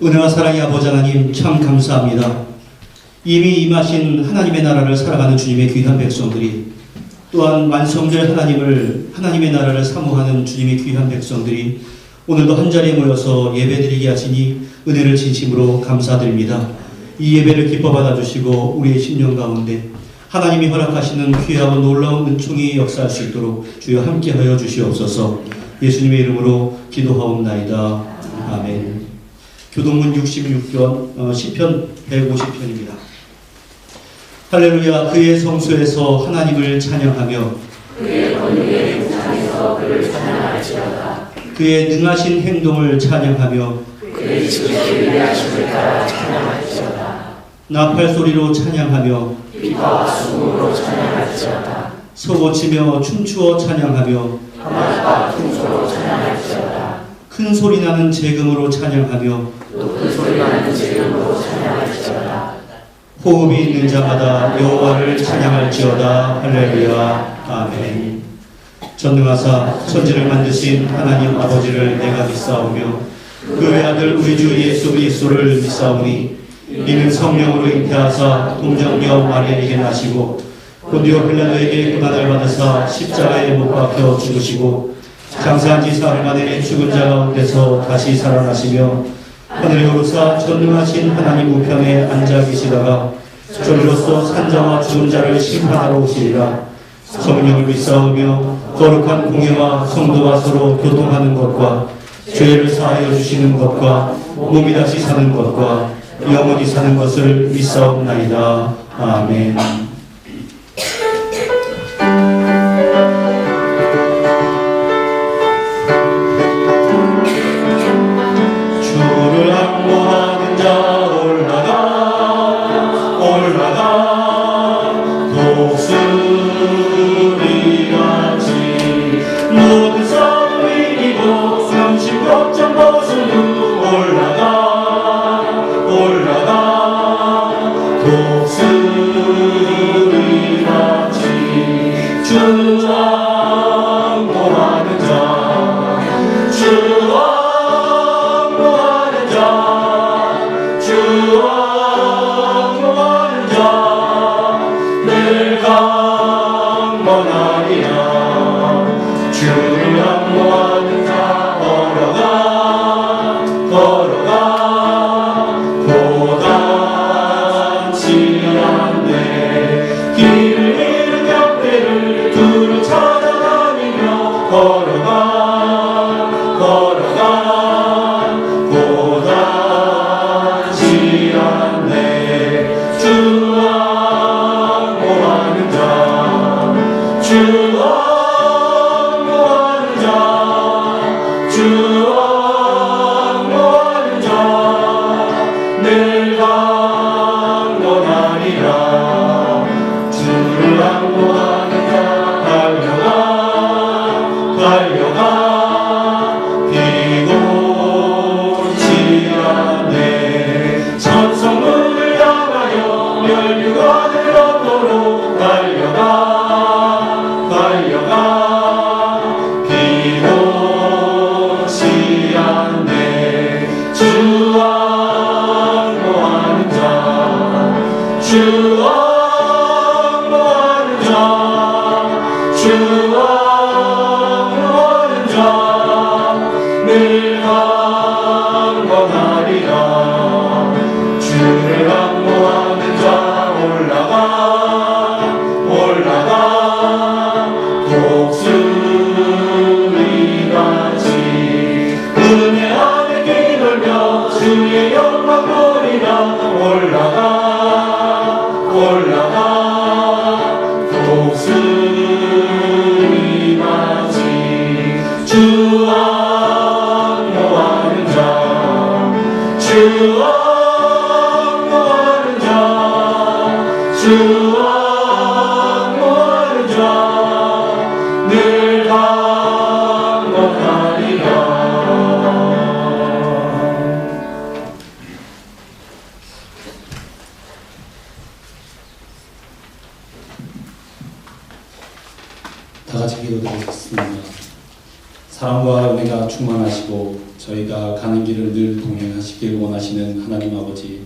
은혜와 사랑의 아버지 하나님 참 감사합니다. 이미 임하신 하나님의 나라를 살아가는 주님의 귀한 백성들이, 또한 완성될 하나님의 나라를 사모하는 주님의 귀한 백성들이 오늘도 한자리에 모여서 예배드리게 하시니 은혜를 진심으로 감사드립니다. 이 예배를 기뻐 받아주시고 우리의 심령 가운데 하나님이 허락하시는 귀하고 놀라운 은총이 역사할 수 있도록 주여 함께하여 주시옵소서. 예수님의 이름으로 기도하옵나이다. 아멘. 교동문 66편 시편 150편입니다. 할렐루야. 그의 성소에서 하나님을 찬양하며 그의 권위의 등장에서 그를 찬양할지어다. 그의 능하신 행동을 찬양하며 그의 지극히 위대하심을 따라 찬양할지어다. 나팔 소리로 찬양하며 비파와 수금으로 찬양할지어다. 서고치며 춤추어 찬양하며 하마과 춤소로 찬양할지어다. 큰 소리 나는 재금으로 찬양하며 높은 소리 나는 재금으로 찬양할지어다. 호흡이 있는 자마다 여호와를 찬양할지어다. 할렐루야. 아멘. 전능하사 천지를 만드신 하나님 아버지를 내가 믿사오며 그 외아들 우리 주 예수 그리스도를 믿사오니 이는 성령으로 잉태하사 동정녀 마리아에게 나시고 본디오 빌라도에게 고난을 받으사 십자가에 못 박혀 죽으시고 장사한 지 사흘 만에 죽은 자 가운데서 다시 살아나시며 하늘에 오르사 전능하신 하나님 우편에 앉아 계시다가 저리로서 산자와 죽은 자를 심판하러 오시리라. 성령을 믿사오며 거룩한 공예와 성도와 서로 교통하는 것과 죄를 사하여 주시는 것과 몸이 다시 사는 것과 영원히 사는 것을 믿사옵나이다. 아멘. 주를 항모하는 자 올라가 독수리같이 모든 싸움 이기고 상심 걱정 벗은 후 올라가 독수리같이 주 항모하는 자 늘 강건하리라. 주를 항모하는 자 걸어가 고단치 않네. 길을 잃은 역대를 두루 찾아다니며 걸어가 고단치 않네. 주 항모하는 자 늘 강건하리라. 주를 항모하는 자 달려가 비고치 않네. 천성문을 향하여 멸류관을 얻도록 달려가 비고치 않네. 주 항모하는 자 늘 강건하리라. 주를 항모하는 자 올라가 독수리같이 은혜 안에 뛰놀며 주의 영광 보리라. 올라가 독수리같이 주 항모하는 자 늘 강건하리라. 다 같이 기도드리겠습니다. 사랑과 은혜가 충만하시고 저희가 가는 길을 늘 동행하시길 원하시는 하나님 아버지,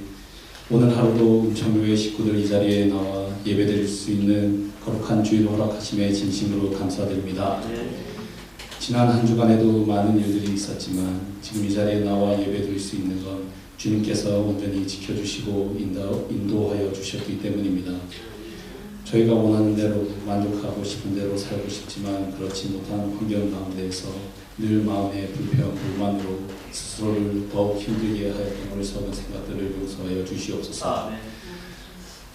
오늘 하루도 은총교회 식구들 이 자리에 나와 예배드릴 수 있는 거룩한 주일 허락하심에 진심으로 감사드립니다. 지난 한 주간에도 많은 일들이 있었지만 지금 이 자리에 나와 예배드릴 수 있는 건 주님께서 온전히 지켜주시고 인도하여 주셨기 때문입니다. 저희가 원하는 대로 만족하고 싶은 대로 살고 싶지만 그렇지 못한 환경 가운데에서 늘 마음의 불평, 불만으로 스스로를 더욱 힘들게 하였던 어리석은 생각들을 용서하여 주시옵소서.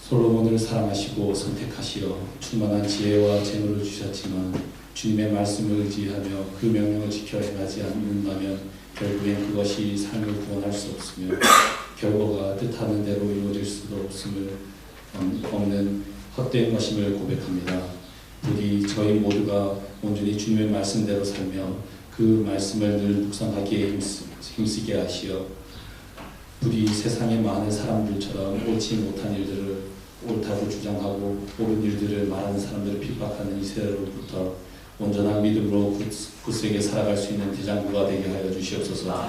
솔로몬을 사랑하시고 선택하시어 충만한 지혜와 재능을 주셨지만 주님의 말씀을 의지하며 그 명령을 지켜 행하지 않는다면 결국엔 그것이 삶을 구원할 수 없으며 결과가 뜻하는 대로 이루어질 수도 없는 헛된 것임을 고백합니다. 부디 저희 모두가 온전히 주님의 말씀대로 살며 그 말씀을 늘 묵상하기에 힘쓰게 하시어 부디 세상의 많은 사람들처럼 옳지 못한 일들을 옳다고 주장하고 옳은 일들을 말하는 사람들을 핍박하는 이 세대로부터 온전한 믿음으로 굳세게 살아갈 수 있는 대장부가 되게 하여 주시옵소서.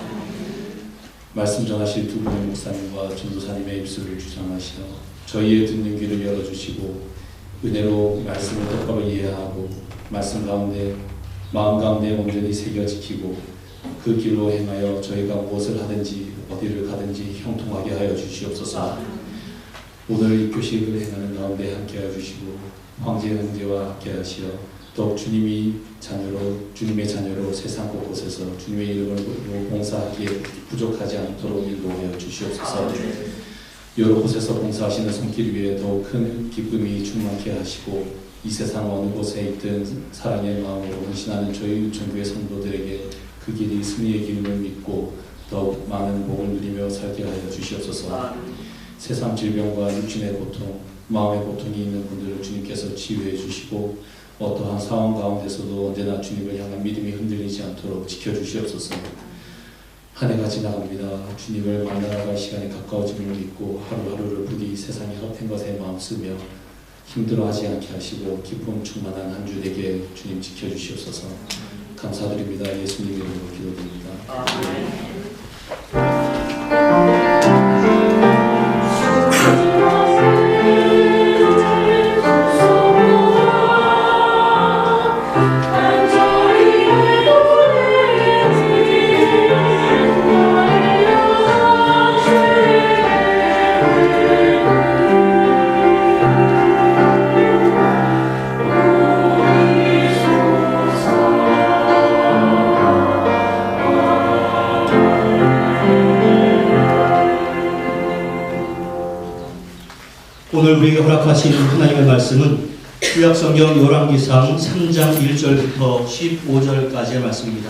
말씀 전하실 두 분의 목사님과 전도사님의 입술을 주장하시어 저희의 듣는 귀를 열어주시고 은혜로 말씀을 똑바로 이해하고 말씀 가운데 마음 가운데 온전히 새겨 지키고 그 길로 행하여 저희가 무엇을 하든지 어디를 가든지 형통하게 하여 주시옵소서. 오늘 이 교식을 행하는 가운데 함께하여 주시고 황제 형제와 함께하시어 더욱 주님의 자녀로 세상 곳곳에서 주님의 이름을 봉사하기에 부족하지 않도록 인도하여 주시옵소서. 여러 곳에서 봉사하시는 손길 위에 더욱 큰 기쁨이 충만케 하시고 이 세상 어느 곳에 있든 사랑의 마음으로 헌신하는 저희 은총교회 성도들에게 그 길이 승리의 길임을 믿고 더욱 많은 복을 누리며 살게 하여 주시옵소서. 세상 질병과 육신의 고통, 마음의 고통이 있는 분들을 주님께서 치유해 주시고 어떠한 상황 가운데서도 언제나 주님을 향한 믿음이 흔들리지 않도록 지켜주시옵소서. 한 해가 지나갑니다. 주님을 만나갈 시간이 가까워짐을 믿고 하루하루를 부디 세상의 헛된 것에 마음 쓰며 힘들어하지 않게 하시고 기쁨 충만한 한 주 되게 주님 지켜주시옵소서. 감사드립니다. 예수님 이름으로 기도드립니다. 아멘. 오늘 우리에게 허락하신 하나님의 말씀은 구약성경 열왕기상 3장 1절부터 15절까지의 말씀입니다.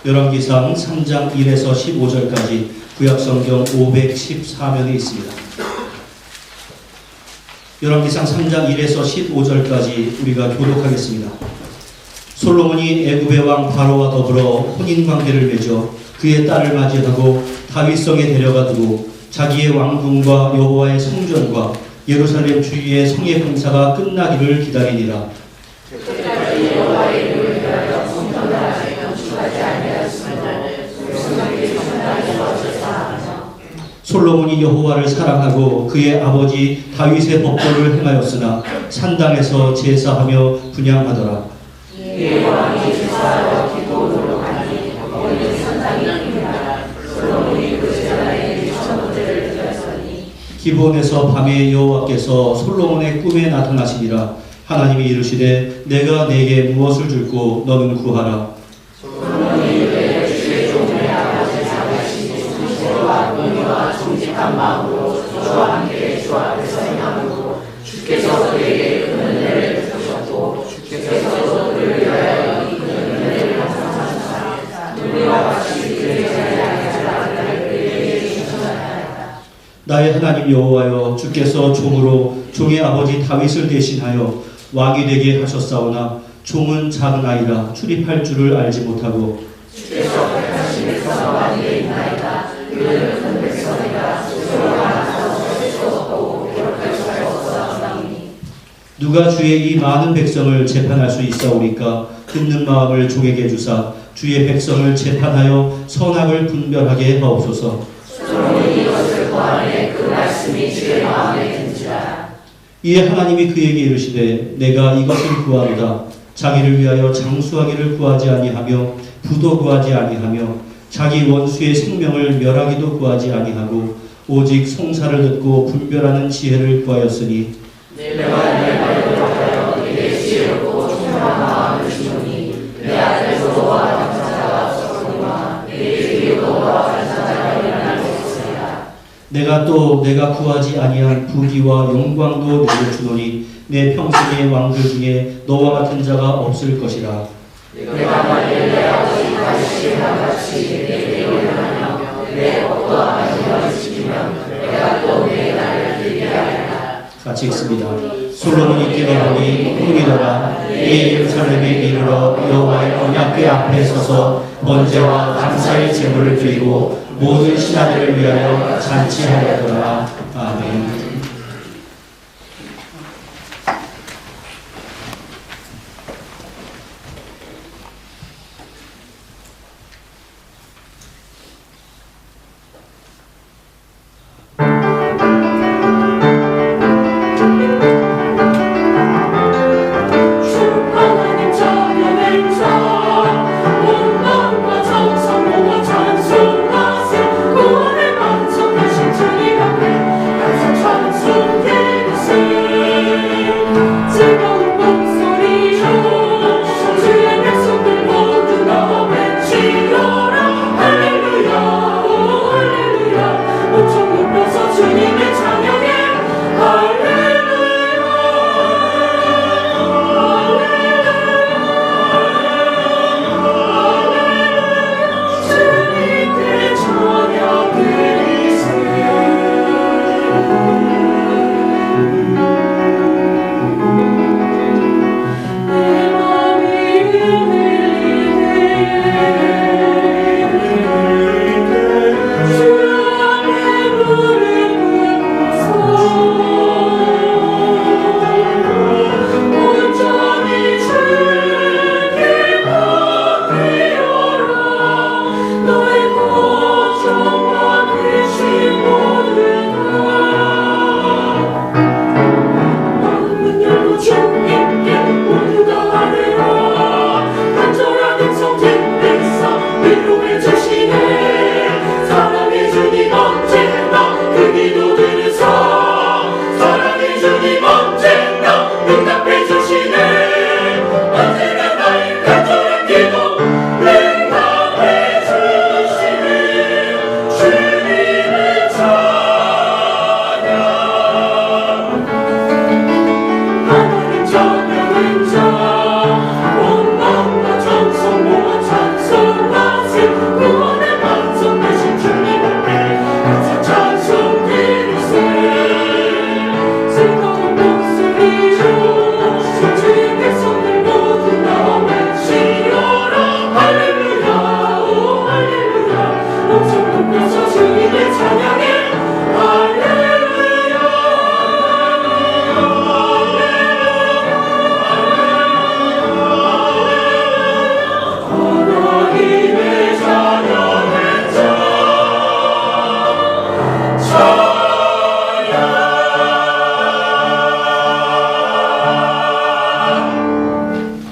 열왕기상 3장 1에서 15절까지 구약성경 514면에 있습니다. 열왕기상 3장 1에서 15절까지 우리가 교독하겠습니다. 솔로몬이 애굽의 왕 바로와 더불어 혼인관계를 맺어 그의 딸을 맞이하고 다윗성에 데려가 두고 자기의 왕궁과 여호와의 성전과 예루살렘 주위의 성의 공사가 끝나기를 기다리니라. 솔로몬이 여호와를 사랑하고 그의 아버지 다윗의 법도를 행하였으나 산당에서 제사하며 분향하더라. 왕이 제사하러 기도로 가니 거기는 산당이니라. 솔로몬이 그 제사에 천문제를 드렸으니 기브온에서 밤에 여호와께서 솔로몬의 꿈에 나타나시니라. 하나님이 이르시되 내가 내게 무엇을 줄고 너는 구하라. 솔로몬이 이르되 주의 종의 아버지 다윗이 충실과 공의와 정직한 마음으로 저와 함께 주 앞에서 행함으로 주께서 그에게 큰 은혜를 베푸셨고 주께서도 그를 위하여 이 큰 은혜를 항상하사 우리와 같이 그의 자리에 앉으라 그에게 주셨나이다. 나의 하나님 여호와여, 주께서 종으로 종의 아버지 다윗을 대신하여 왕이 되게 하셨사오나 종은 작은 아이라 출입할 줄을 알지 못하고 주께서 택하신 백성과 왕이 있나이다. 그는 큰 백성이라 스스로 하나서 세웠고 기록할 수가 없사오나니 누가 주의 이 많은 백성을 재판할 수 있사오리까? 듣는 마음을 종에게 주사 주의 백성을 재판하여 선악을 분별하게 하옵소서. 솔로몬이 이것을 구하매 그 말씀이 주의 마음에 든지라. 이에 하나님이 그에게 이르시되 내가 이것을 구하노다. 자기를 위하여 장수하기를 구하지 아니하며 부도 구하지 아니하며 자기 원수의 생명을 멸하기도 구하지 아니하고 오직 송사를 듣고 분별하는 지혜를 구하였으니 내가 내 말을 하여 내게 지혜롭고 총명한 마음을 주노니 내 아들도 너와 같은 자가 없었거니와 내게 이르고 너와 같은 자가 일어날 것이라. 내가 구하지 아니한 부귀와 영광도 내게 주노니 내 평생의 왕들 중에 너와 같은 자가 없을 것이라. 내가 만일 내 아버지 다윗의 같이 내게 일어나며 내 어떠한 영광을 지키면 내가 또 내 나를 들게 하리라. 같이 읽습니다. 솔로몬이 깨달으니 흥이더라. 이 예루살렘에 이르러 여호와의 언약궤 앞에 서서 번제와 감사의 제물을 드리고 모든 신하들을 위하여 잔치하였더라. 아멘.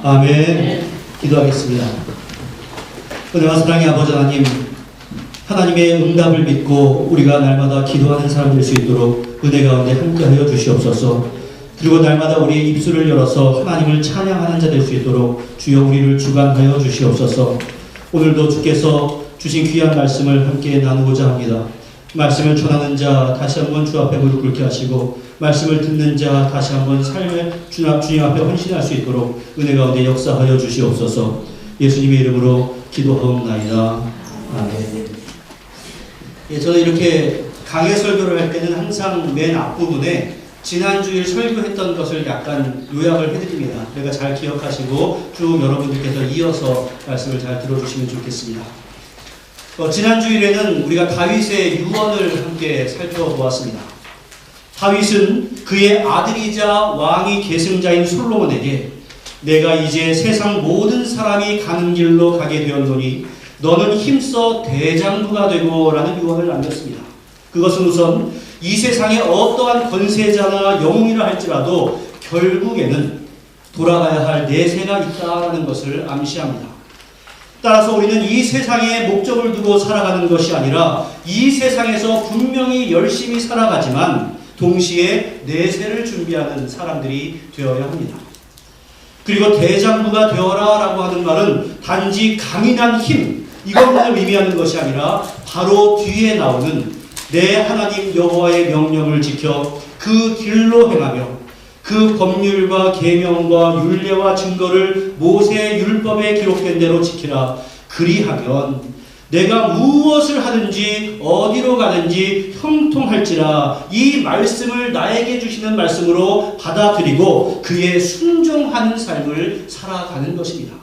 아멘. 기도하겠습니다. 은혜와 사랑의 아버지 하나님, 하나님의 응답을 믿고 우리가 날마다 기도하는 사람 될 수 있도록 은혜 가운데 함께하여 주시옵소서. 그리고 날마다 우리의 입술을 열어서 하나님을 찬양하는 자 될 수 있도록 주여 우리를 주관하여 주시옵소서. 오늘도 주께서 주신 귀한 말씀을 함께 나누고자 합니다. 말씀을 전하는 자 다시 한번 주 앞에 무릎 꿇게 하시고, 말씀을 듣는 자 다시 한번 삶을 주님 앞에 헌신할 수 있도록 은혜 가운데 역사하여 주시옵소서. 예수님의 이름으로 기도하옵나이다. 아멘. 예, 저는 이렇게 강해 설교를 할 때는 항상 맨 앞부분에 지난주에 설교했던 것을 약간 요약을 해드립니다. 그러니까 잘 기억하시고 쭉 여러분들께서 이어서 말씀을 잘 들어주시면 좋겠습니다. 지난주일에는 우리가 다윗의 유언을 함께 살펴보았습니다. 다윗은 그의 아들이자 왕이 계승자인 솔로몬에게 내가 이제 세상 모든 사람이 가는 길로 가게 되었노니 너는 힘써 대장부가 되고 라는 유언을 남겼습니다. 그것은 우선 이 세상에 어떠한 권세자나 영웅이라 할지라도 결국에는 돌아가야 할 내세가 있다라는 것을 암시합니다. 따라서 우리는 이 세상에 목적을 두고 살아가는 것이 아니라 이 세상에서 분명히 열심히 살아가지만 동시에 내세를 준비하는 사람들이 되어야 합니다. 그리고 대장부가 되어라 라고 하는 말은 단지 강인한 힘 이것만을 의미하는 것이 아니라 바로 뒤에 나오는 내 하나님 여호와의 명령을 지켜 그 길로 행하며 그 법률과 계명과 율례와 증거를 모세의 율법에 기록된 대로 지키라. 그리하면 내가 무엇을 하든지 어디로 가든지 형통할지라. 이 말씀을 나에게 주시는 말씀으로 받아들이고 그에 순종하는 삶을 살아가는 것입니다.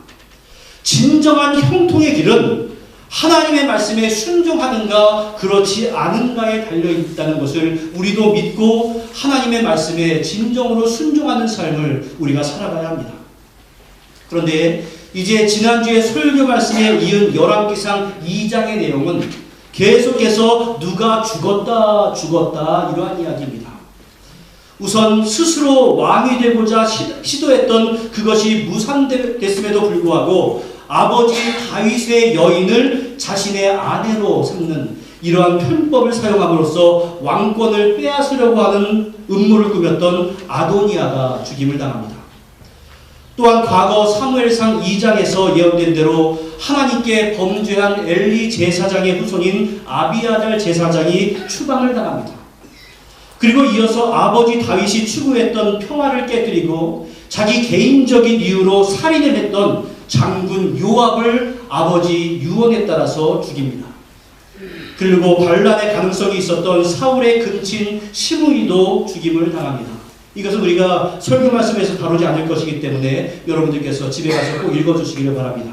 진정한 형통의 길은 하나님의 말씀에 순종하는가 그렇지 않은가에 달려있다는 것을 우리도 믿고 하나님의 말씀에 진정으로 순종하는 삶을 우리가 살아가야 합니다. 그런데 이제 지난주에 설교 말씀에 이은 열왕기상 2장의 내용은 계속해서 누가 죽었다 이러한 이야기입니다. 우선 스스로 왕이 되고자 시도했던 그것이 무산됐음에도 불구하고 아버지 다윗의 여인을 자신의 아내로 삼는 이러한 편법을 사용함으로써 왕권을 빼앗으려고 하는 음모를 꾸몄던 아도니아가 죽임을 당합니다. 또한 과거 사무엘상 2장에서 예언된 대로 하나님께 범죄한 엘리 제사장의 후손인 아비아달 제사장이 추방을 당합니다. 그리고 이어서 아버지 다윗이 추구했던 평화를 깨뜨리고 자기 개인적인 이유로 살인을 했던 장군 요압을 아버지 유언에 따라서 죽입니다. 그리고 반란의 가능성이 있었던 사울의 근친 시므이도 죽임을 당합니다. 이것은 우리가 설교 말씀에서 다루지 않을 것이기 때문에 여러분들께서 집에 가서 꼭 읽어주시기를 바랍니다.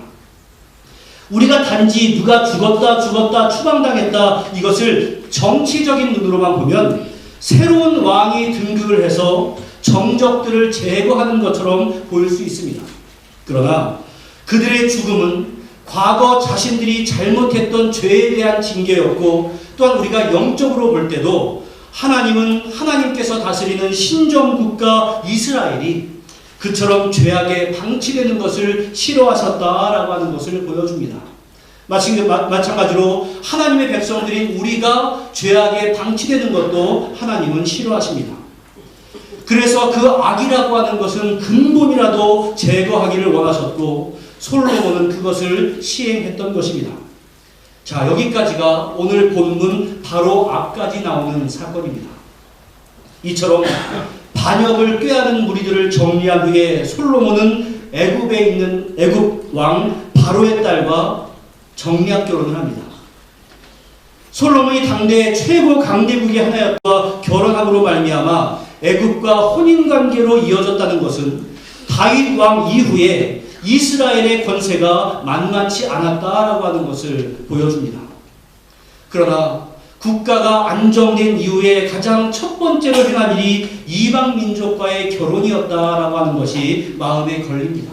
우리가 단지 누가 죽었다 추방당했다 이것을 정치적인 눈으로만 보면 새로운 왕이 등극을 해서 정적들을 제거하는 것처럼 보일 수 있습니다. 그러나 그들의 죽음은 과거 자신들이 잘못했던 죄에 대한 징계였고 또한 우리가 영적으로 볼 때도 하나님께서 다스리는 신정국가 이스라엘이 그처럼 죄악에 방치되는 것을 싫어하셨다라고 하는 것을 보여줍니다. 마찬가지로 하나님의 백성들인 우리가 죄악에 방치되는 것도 하나님은 싫어하십니다. 그래서 그 악이라고 하는 것은 근본이라도 제거하기를 원하셨고 솔로몬은 그것을 시행했던 것입니다. 자, 여기까지가 오늘 본문 바로 앞까지 나오는 사건입니다. 이처럼 반역을 꾀하는 무리들을 정리한 후에 솔로몬은 애굽에 있는 애굽 왕 바로의 딸과 정략 결혼을 합니다. 솔로몬이 당대 최고 강대국의 하나였고 결혼함으로 말미암아 애굽과 혼인관계로 이어졌다는 것은 다윗 왕 이후에 이스라엘의 권세가 만만치 않았다라고 하는 것을 보여줍니다. 그러나 국가가 안정된 이후에 가장 첫 번째로 행한 일이 이방 민족과의 결혼이었다라고 하는 것이 마음에 걸립니다.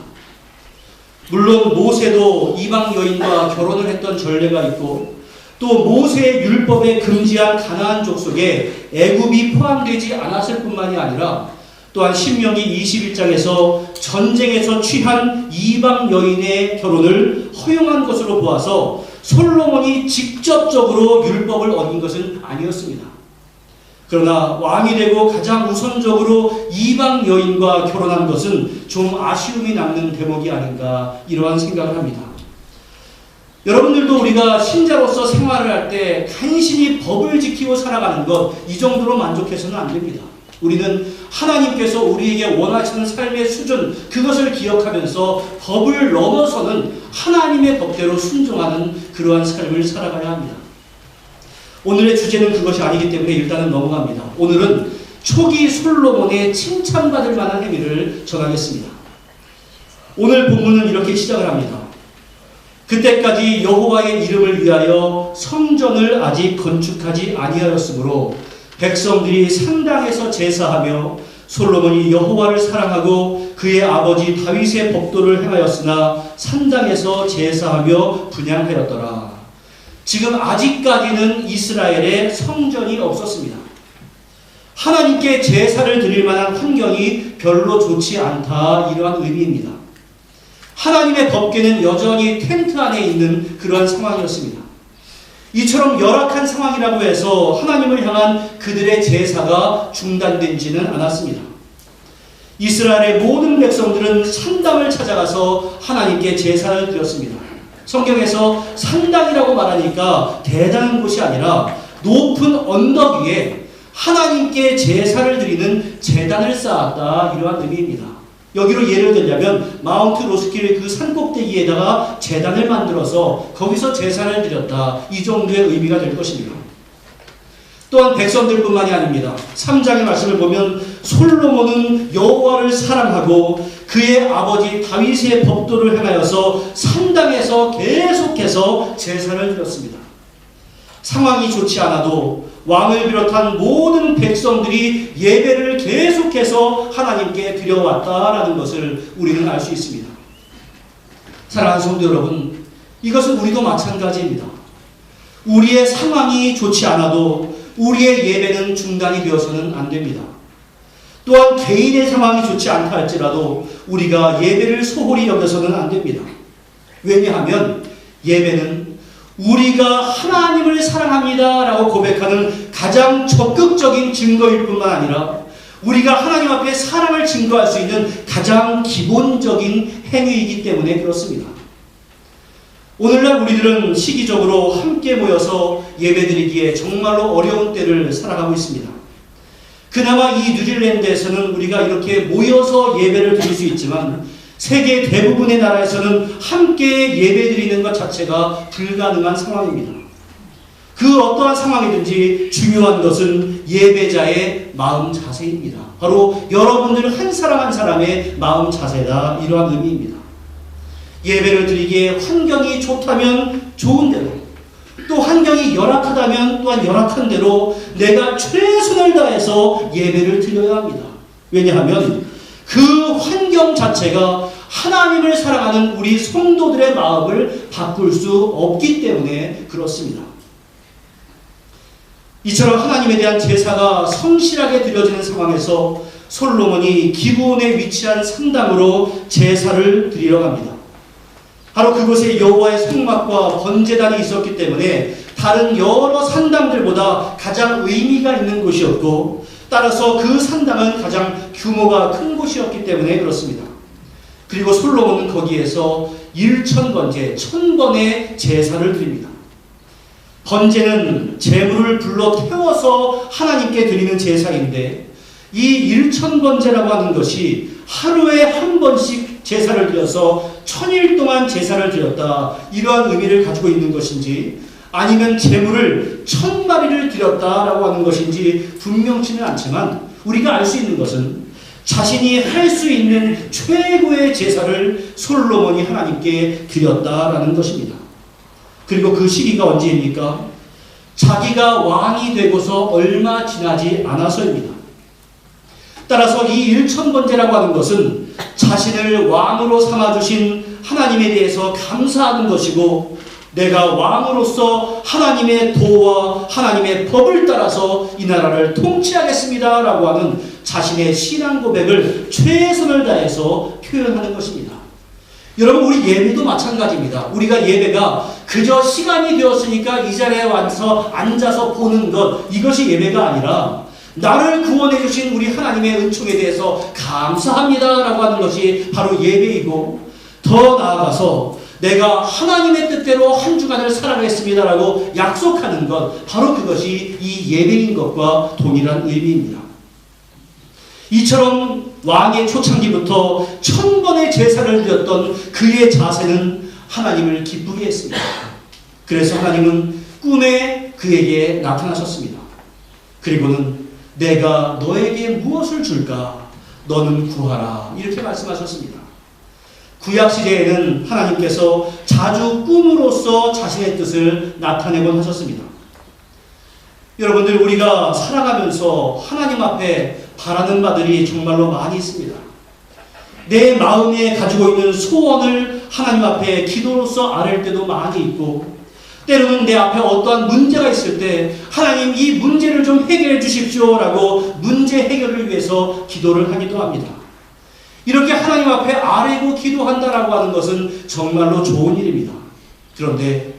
물론 모세도 이방 여인과 결혼을 했던 전례가 있고 또 모세의 율법에 금지한 가나안 족속에 애굽이 포함되지 않았을 뿐만이 아니라 또한 신명기 21장에서 전쟁에서 취한 이방 여인의 결혼을 허용한 것으로 보아서 솔로몬이 직접적으로 율법을 어긴 것은 아니었습니다. 그러나 왕이 되고 가장 우선적으로 이방 여인과 결혼한 것은 좀 아쉬움이 남는 대목이 아닌가 이러한 생각을 합니다. 여러분들도 우리가 신자로서 생활을 할 때 간신히 법을 지키고 살아가는 것 이 정도로 만족해서는 안 됩니다. 우리는 하나님께서 우리에게 원하시는 삶의 수준 그것을 기억하면서 법을 넘어서는 하나님의 법대로 순종하는 그러한 삶을 살아가야 합니다. 오늘의 주제는 그것이 아니기 때문에 일단은 넘어갑니다. 오늘은 초기 솔로몬의 칭찬받을 만한 행위를 전하겠습니다. 오늘 본문은 이렇게 시작을 합니다. 그때까지 여호와의 이름을 위하여 성전을 아직 건축하지 아니하였으므로 백성들이 산당에서 제사하며 솔로몬이 여호와를 사랑하고 그의 아버지 다윗의 법도를 행하였으나 산당에서 제사하며 분향하였더라. 지금 아직까지는 이스라엘에 성전이 없었습니다. 하나님께 제사를 드릴 만한 환경이 별로 좋지 않다, 이러한 의미입니다. 하나님의 법궤는 여전히 텐트 안에 있는 그러한 상황이었습니다. 이처럼 열악한 상황이라고 해서 하나님을 향한 그들의 제사가 중단되지는 않았습니다. 이스라엘의 모든 백성들은 산당을 찾아가서 하나님께 제사를 드렸습니다. 성경에서 산당이라고 말하니까 대단한 곳이 아니라 높은 언덕 위에 하나님께 제사를 드리는 제단을 쌓았다, 이러한 의미입니다. 여기로 예를 들자면 마운트 로스킬 그 산꼭대기에다가 제단을 만들어서 거기서 제사를 드렸다, 이 정도의 의미가 될 것입니다. 또한 백성들뿐만이 아닙니다. 3장의 말씀을 보면 솔로몬은 여호와를 사랑하고 그의 아버지 다윗의 법도를 행하여서 산당에서 계속해서 제사를 드렸습니다. 상황이 좋지 않아도 왕을 비롯한 모든 백성들이 예배를 계속해서 하나님께 드려왔다라는 것을 우리는 알 수 있습니다. 사랑하는 성도 여러분, 이것은 우리도 마찬가지입니다. 우리의 상황이 좋지 않아도 우리의 예배는 중단이 되어서는 안 됩니다. 또한 개인의 상황이 좋지 않다 할지라도 우리가 예배를 소홀히 여겨서는 안 됩니다. 왜냐하면 예배는 우리가 하나님을 사랑합니다 라고 고백하는 가장 적극적인 증거일 뿐만 아니라 우리가 하나님 앞에 사랑을 증거할 수 있는 가장 기본적인 행위이기 때문에 그렇습니다. 오늘날 우리들은 시기적으로 함께 모여서 예배드리기에 정말로 어려운 때를 살아가고 있습니다. 그나마 이 뉴질랜드에서는 우리가 이렇게 모여서 예배를 드릴 수 있지만 세계 대부분의 나라에서는 함께 예배드리는 것 자체가 불가능한 상황입니다. 그 어떠한 상황이든지 중요한 것은 예배자의 마음 자세입니다. 바로 여러분들 한 사람 한 사람의 마음 자세다, 이러한 의미입니다. 예배를 드리기에 환경이 좋다면 좋은 대로, 또 환경이 열악하다면 또한 열악한 대로 내가 최선을 다해서 예배를 드려야 합니다. 왜냐하면 그 환경 자체가 하나님을 사랑하는 우리 성도들의 마음을 바꿀 수 없기 때문에 그렇습니다. 이처럼 하나님에 대한 제사가 성실하게 드려지는 상황에서 솔로몬이 기브온에 위치한 산당으로 제사를 드리러 갑니다. 바로 그곳에 여호와의 성막과 번제단이 있었기 때문에 다른 여러 산당들보다 가장 의미가 있는 곳이었고, 따라서 그 산당은 가장 규모가 큰 곳이었기 때문에 그렇습니다. 그리고 솔로몬은 거기에서 1000번제, 1000번의 제사를 드립니다. 번제는 제물을 불러 태워서 하나님께 드리는 제사인데, 이 1000번제라고 하는 것이 하루에 한 번씩 제사를 드려서 1000일 동안 제사를 드렸다, 이러한 의미를 가지고 있는 것인지, 아니면 제물을 1000마리를 드렸다라고 하는 것인지 분명치는 않지만 우리가 알 수 있는 것은 자신이 할 수 있는 최고의 제사를 솔로몬이 하나님께 드렸다라는 것입니다. 그리고 그 시기가 언제입니까? 자기가 왕이 되고서 얼마 지나지 않아서입니다. 따라서 이 1000번제라고 하는 것은 자신을 왕으로 삼아주신 하나님에 대해서 감사하는 것이고, 내가 왕으로서 하나님의 도와 하나님의 법을 따라서 이 나라를 통치하겠습니다 라고 하는 자신의 신앙 고백을 최선을 다해서 표현하는 것입니다. 여러분, 우리 예배도 마찬가지입니다. 우리가 예배가 그저 시간이 되었으니까 이 자리에 와서 앉아서 보는 것, 이것이 예배가 아니라 나를 구원해 주신 우리 하나님의 은총에 대해서 감사합니다 라고 하는 것이 바로 예배이고, 더 나아가서 내가 하나님의 뜻대로 한 주간을 살아가겠습니다 라고 약속하는 것, 바로 그것이 이 예배인 것과 동일한 의미입니다. 이처럼 왕의 초창기부터 1000번의 제사를 드렸던 그의 자세는 하나님을 기쁘게 했습니다. 그래서 하나님은 꿈에 그에게 나타나셨습니다. 그리고는 내가 너에게 무엇을 줄까? 너는 구하라, 이렇게 말씀하셨습니다. 구약시대에는 하나님께서 자주 꿈으로써 자신의 뜻을 나타내곤 하셨습니다. 여러분들, 우리가 살아가면서 하나님 앞에 바라는 바들이 정말로 많이 있습니다. 내 마음에 가지고 있는 소원을 하나님 앞에 기도로서 아뢰을 때도 많이 있고, 때로는 내 앞에 어떠한 문제가 있을 때 하나님, 이 문제를 좀 해결해 주십시오라고 문제 해결을 위해서 기도를 하기도 합니다. 이렇게 하나님 앞에 아뢰고 기도한다라고 하는 것은 정말로 좋은 일입니다. 그런데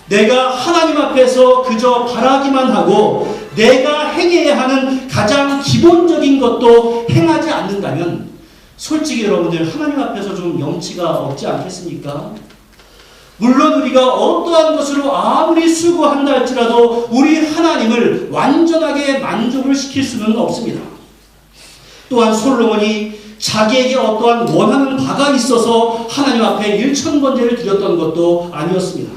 내가 하나님 앞에서 그저 바라기만 하고 내가 행해야 하는 가장 기본적인 것도 행하지 않는다면 솔직히 여러분들, 하나님 앞에서 좀 염치가 없지 않겠습니까? 물론 우리가 어떠한 것으로 아무리 수고한다 할지라도 우리 하나님을 완전하게 만족을 시킬 수는 없습니다. 또한 솔로몬이 자기에게 어떠한 원하는 바가 있어서 하나님 앞에 일천번제를 드렸던 것도 아니었습니다.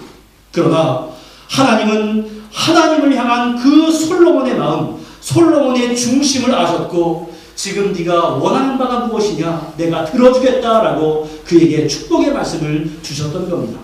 그러나 하나님은 하나님을 향한 그 솔로몬의 마음, 솔로몬의 중심을 아셨고, 지금 네가 원하는 바가 무엇이냐, 내가 들어주겠다라고 그에게 축복의 말씀을 주셨던 겁니다.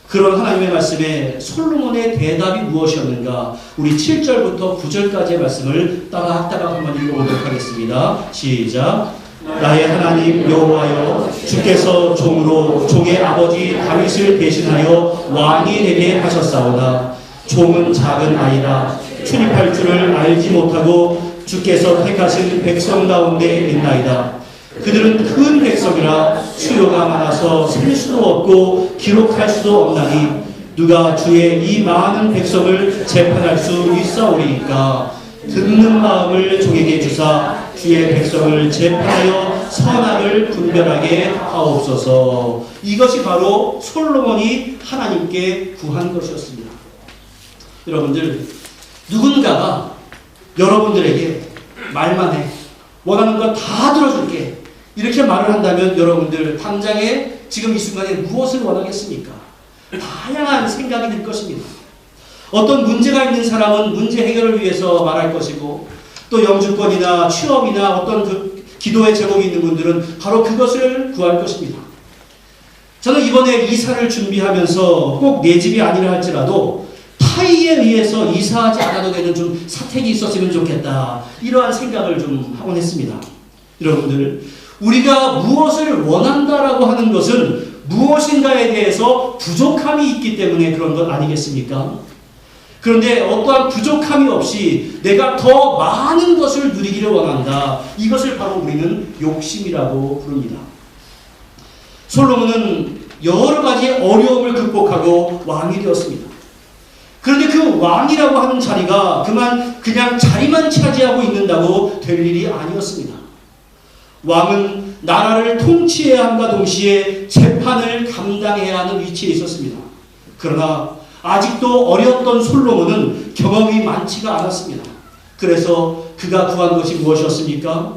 그런 하나님의 말씀에 솔로몬의 대답이 무엇이었는가? 우리 7절부터 9절까지의 말씀을 따박따박 한번 읽어보도록 하겠습니다. 시작. 나의 하나님 여호와여, 주께서 종으로 종의 아버지 다윗을 대신하여 왕이 되게 하셨사오나 종은 작은 아이라 출입할 줄을 알지 못하고 주께서 택하신 백성 가운데 있나이다. 그들은 큰 백성이라 수요가 많아서 셀 수도 없고 기록할 수도 없나니 누가 주의 이 많은 백성을 재판할 수 있사오리이까. 듣는 마음을 종에게 주사 주의 백성을 재판하여 선악을 분별하게 하옵소서. 이것이 바로 솔로몬이 하나님께 구한 것이었습니다. 여러분들, 누군가가 여러분들에게 말만 해, 원하는 거 다 들어줄게, 이렇게 말을 한다면 여러분들 당장에 지금 이 순간에 무엇을 원하겠습니까? 다양한 생각이 들 것입니다. 어떤 문제가 있는 사람은 문제 해결을 위해서 말할 것이고, 또 영주권이나 취업이나 어떤 그 기도의 제목이 있는 분들은 바로 그것을 구할 것입니다. 저는 이번에 이사를 준비하면서 꼭 내 집이 아니라 할지라도 타의에 의해서 이사하지 않아도 되는 좀 사택이 있었으면 좋겠다, 이러한 생각을 좀 하곤 했습니다. 여러분들, 우리가 무엇을 원한다라고 하는 것은 무엇인가에 대해서 부족함이 있기 때문에 그런 것 아니겠습니까? 그런데 어떠한 부족함이 없이 내가 더 많은 것을 누리기를 원한다, 이것을 바로 우리는 욕심이라고 부릅니다. 솔로몬은 여러 가지 어려움을 극복하고 왕이 되었습니다. 그런데 그 왕이라고 하는 자리가 그냥 자리만 차지하고 있는다고 될 일이 아니었습니다. 왕은 나라를 통치해야 함과 동시에 재판을 감당해야 하는 위치에 있었습니다. 그러나 아직도 어렸던 솔로몬은 경험이 많지가 않았습니다. 그래서 그가 구한 것이 무엇이었습니까?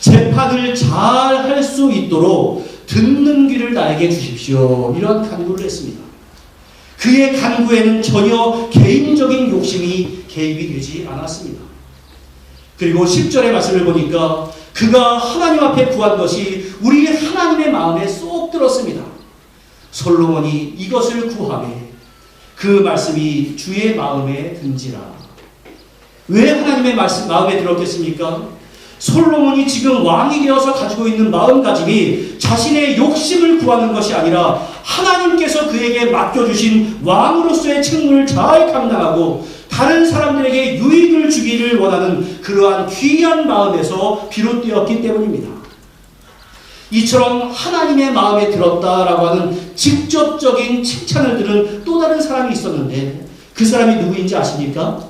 재판을 잘 할 수 있도록 듣는 귀를 나에게 주십시오, 이런 간구를 했습니다. 그의 간구에는 전혀 개인적인 욕심이 개입이 되지 않았습니다. 그리고 10절의 말씀을 보니까 그가 하나님 앞에 구한 것이 우리 하나님의 마음에 쏙 들었습니다. 솔로몬이 이것을 구하매 그 말씀이 주의 마음에 든지라. 왜 하나님의 말씀 마음에 들었겠습니까? 솔로몬이 지금 왕이 되어서 가지고 있는 마음가짐이 자신의 욕심을 구하는 것이 아니라 하나님께서 그에게 맡겨주신 왕으로서의 책무를 잘 감당하고 다른 사람들에게 유익을 주기를 원하는 그러한 귀한 마음에서 비롯되었기 때문입니다. 이처럼 하나님의 마음에 들었다라고 하는 직접적인 칭찬을 들은 또 다른 사람이 있었는데, 그 사람이 누구인지 아십니까?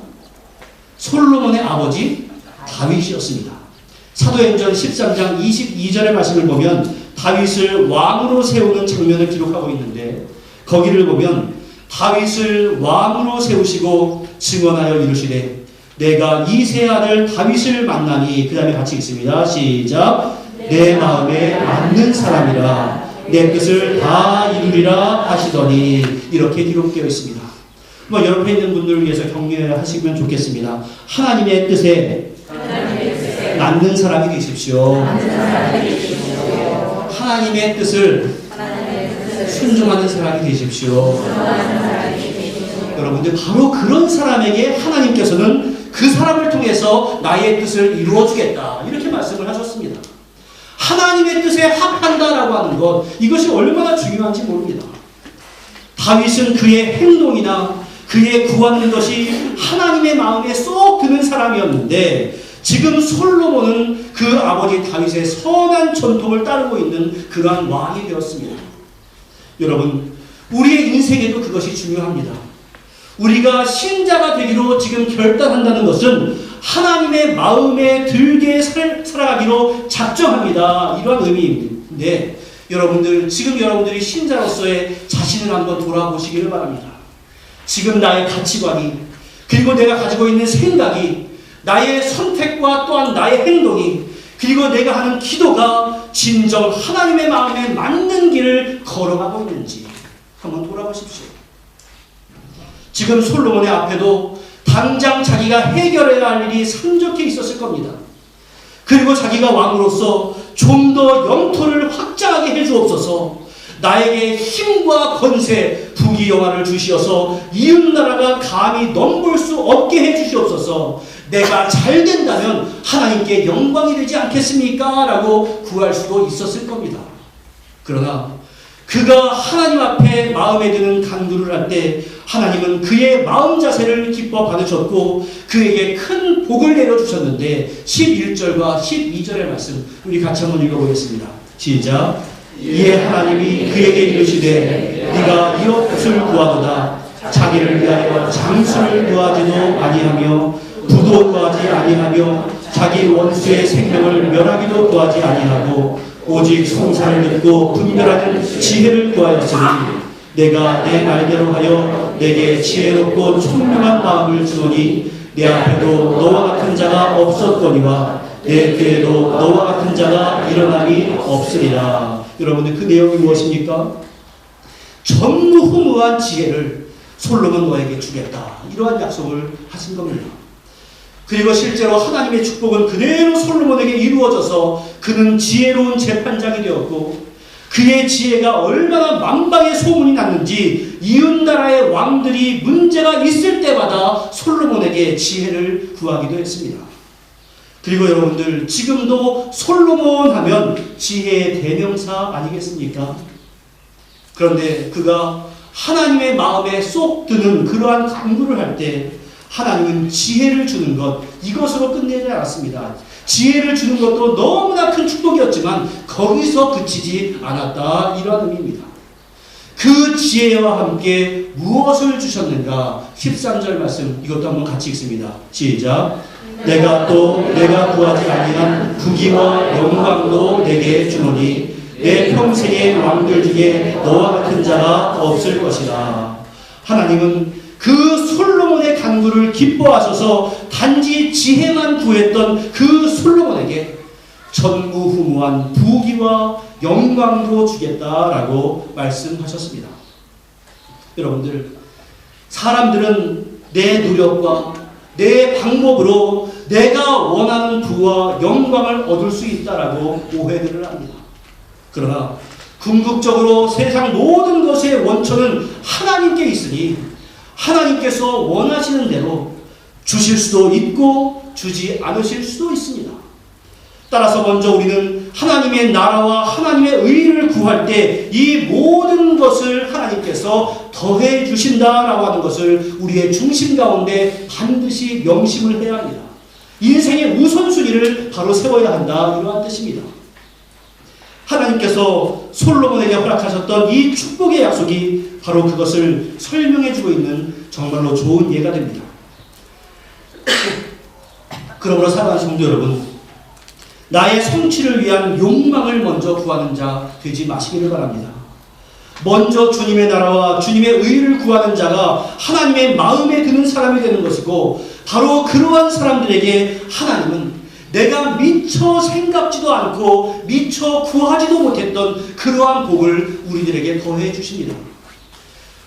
솔로몬의 아버지 다윗이었습니다. 사도행전 13장 22절의 말씀을 보면 다윗을 왕으로 세우는 장면을 기록하고 있는데, 거기를 보면 다윗을 왕으로 세우시고 증언하여 이르시되 내가 이세 아들 다윗을 만나니, 그 다음에 같이 읽습니다. 시작. 내 마음에 맞는 사람이라 내 뜻을 다 이루리라 하시더니, 이렇게 기록되어 있습니다. 옆에 있는 분들을 위해서 격려하시면 좋겠습니다. 하나님의 뜻에 맞는 사람이 되십시오. 하나님의 뜻을 순종하는 사람이 되십시오. 여러분들 바로 그런 사람에게 하나님께서는 그 사람을 통해서 나의 뜻을 이루어주겠다 이렇게 말씀을 하셨습니다. 하나님의 뜻에 합한다라고 하는 것, 이것이 얼마나 중요한지 모릅니다. 다윗은 그의 행동이나 그의 구하는 것이 하나님의 마음에 쏙 드는 사람이었는데 지금 솔로몬은 그 아버지 다윗의 선한 전통을 따르고 있는 그러한 왕이 되었습니다. 여러분, 우리의 인생에도 그것이 중요합니다. 우리가 신자가 되기로 지금 결단한다는 것은 하나님의 마음에 들게 살아가기로 작정합니다. 이러한 의미인데 여러분들, 지금 여러분들이 신자로서의 자신을 한번 돌아보시기를 바랍니다. 지금 나의 가치관이, 그리고 내가 가지고 있는 생각이, 나의 선택과 또한 나의 행동이, 그리고 내가 하는 기도가 진정 하나님의 마음에 맞는 길을 걸어가고 있는지 한번 돌아보십시오. 지금 솔로몬의 앞에도 당장 자기가 해결해야 할 일이 산적해 있었을 겁니다. 그리고 자기가 왕으로서 좀 더 영토를 확장하게 해주옵소서. 나에게 힘과 권세, 부귀영화를 주시어서 이웃나라가 감히 넘볼 수 없게 해주시옵소서. 내가 잘 된다면 하나님께 영광이 되지 않겠습니까? 라고 구할 수도 있었을 겁니다. 그러나 그가 하나님 앞에 마음에 드는 간구를 할 때 하나님은 그의 마음 자세를 기뻐 받으셨고 그에게 큰 복을 내려주셨는데 11절과 12절의 말씀 우리 같이 한번 읽어보겠습니다. 시작. 이에 하나님이 그에게 이르시되 네가 이웃을 구하도다. 자기를 위하여 장수를 구하지도 아니하며 부도 구하지 아니하며 자기 원수의 생명을 멸하기도 구하지 아니하고 오직 송사를 듣고 분별하는 지혜를 구하였으니 내가 내 말대로 하여 내게 지혜롭고 총명한 마음을 주노니 내 앞에도 너와 같은 자가 없었거니와 내 뒤에도 너와 같은 자가 일어남이 없으리라. 여러분들 그 내용이 무엇입니까? 전무후무한 지혜를 솔로몬 너에게 주겠다. 이러한 약속을 하신 겁니다. 그리고 실제로 하나님의 축복은 그대로 솔로몬에게 이루어져서 그는 지혜로운 재판장이 되었고 그의 지혜가 얼마나 만방의 소문이 났는지 이웃나라의 왕들이 문제가 있을 때마다 솔로몬에게 지혜를 구하기도 했습니다. 그리고 여러분들 지금도 솔로몬 하면 지혜의 대명사 아니겠습니까? 그런데 그가 하나님의 마음에 쏙 드는 그러한 간구를 할 때 하나님은 지혜를 주는 것, 이것으로 끝내지 않았습니다. 지혜를 주는 것도 너무나 큰 축복이었지만 거기서 그치지 않았다. 이러한 의미입니다. 그 지혜와 함께 무엇을 주셨는가? 13절 말씀 이것도 한번 같이 읽습니다. 시작. 내가 구하지 아니한 부귀와 영광도 내게 주노니 내 평생의 왕들 중에 너와 같은 자가 없을 것이라. 하나님은 그 솔로몬의 간구를 기뻐하셔서 단지 지혜만 구했던 그 솔로몬에게 전무후무한 부귀와 영광도 주겠다라고 말씀하셨습니다. 여러분들, 사람들은 내 노력과 내 방법으로 내가 원하는 부와 영광을 얻을 수 있다라고 오해들을 합니다. 그러나 궁극적으로 세상 모든 것의 원천은 하나님께 있으니 하나님께서 원하시는 대로 주실 수도 있고 주지 않으실 수도 있습니다. 따라서 먼저 우리는 하나님의 나라와 하나님의 의를 구할 때 이 모든 것을 하나님께서 더해 주신다라고 하는 것을 우리의 중심 가운데 반드시 명심을 해야 합니다. 인생의 우선순위를 바로 세워야 한다. 이러한 뜻입니다. 하나님께서 솔로몬에게 허락하셨던 이 축복의 약속이 바로 그것을 설명해주고 있는 정말로 좋은 예가 됩니다. 그러므로 사랑하는 성도 여러분, 나의 성취를 위한 욕망을 먼저 구하는 자 되지 마시기를 바랍니다. 먼저 주님의 나라와 주님의 의를 구하는 자가 하나님의 마음에 드는 사람이 되는 것이고 바로 그러한 사람들에게 하나님은 내가 미처 생각지도 않고 미처 구하지도 못했던 그러한 복을 우리들에게 더해 주십니다.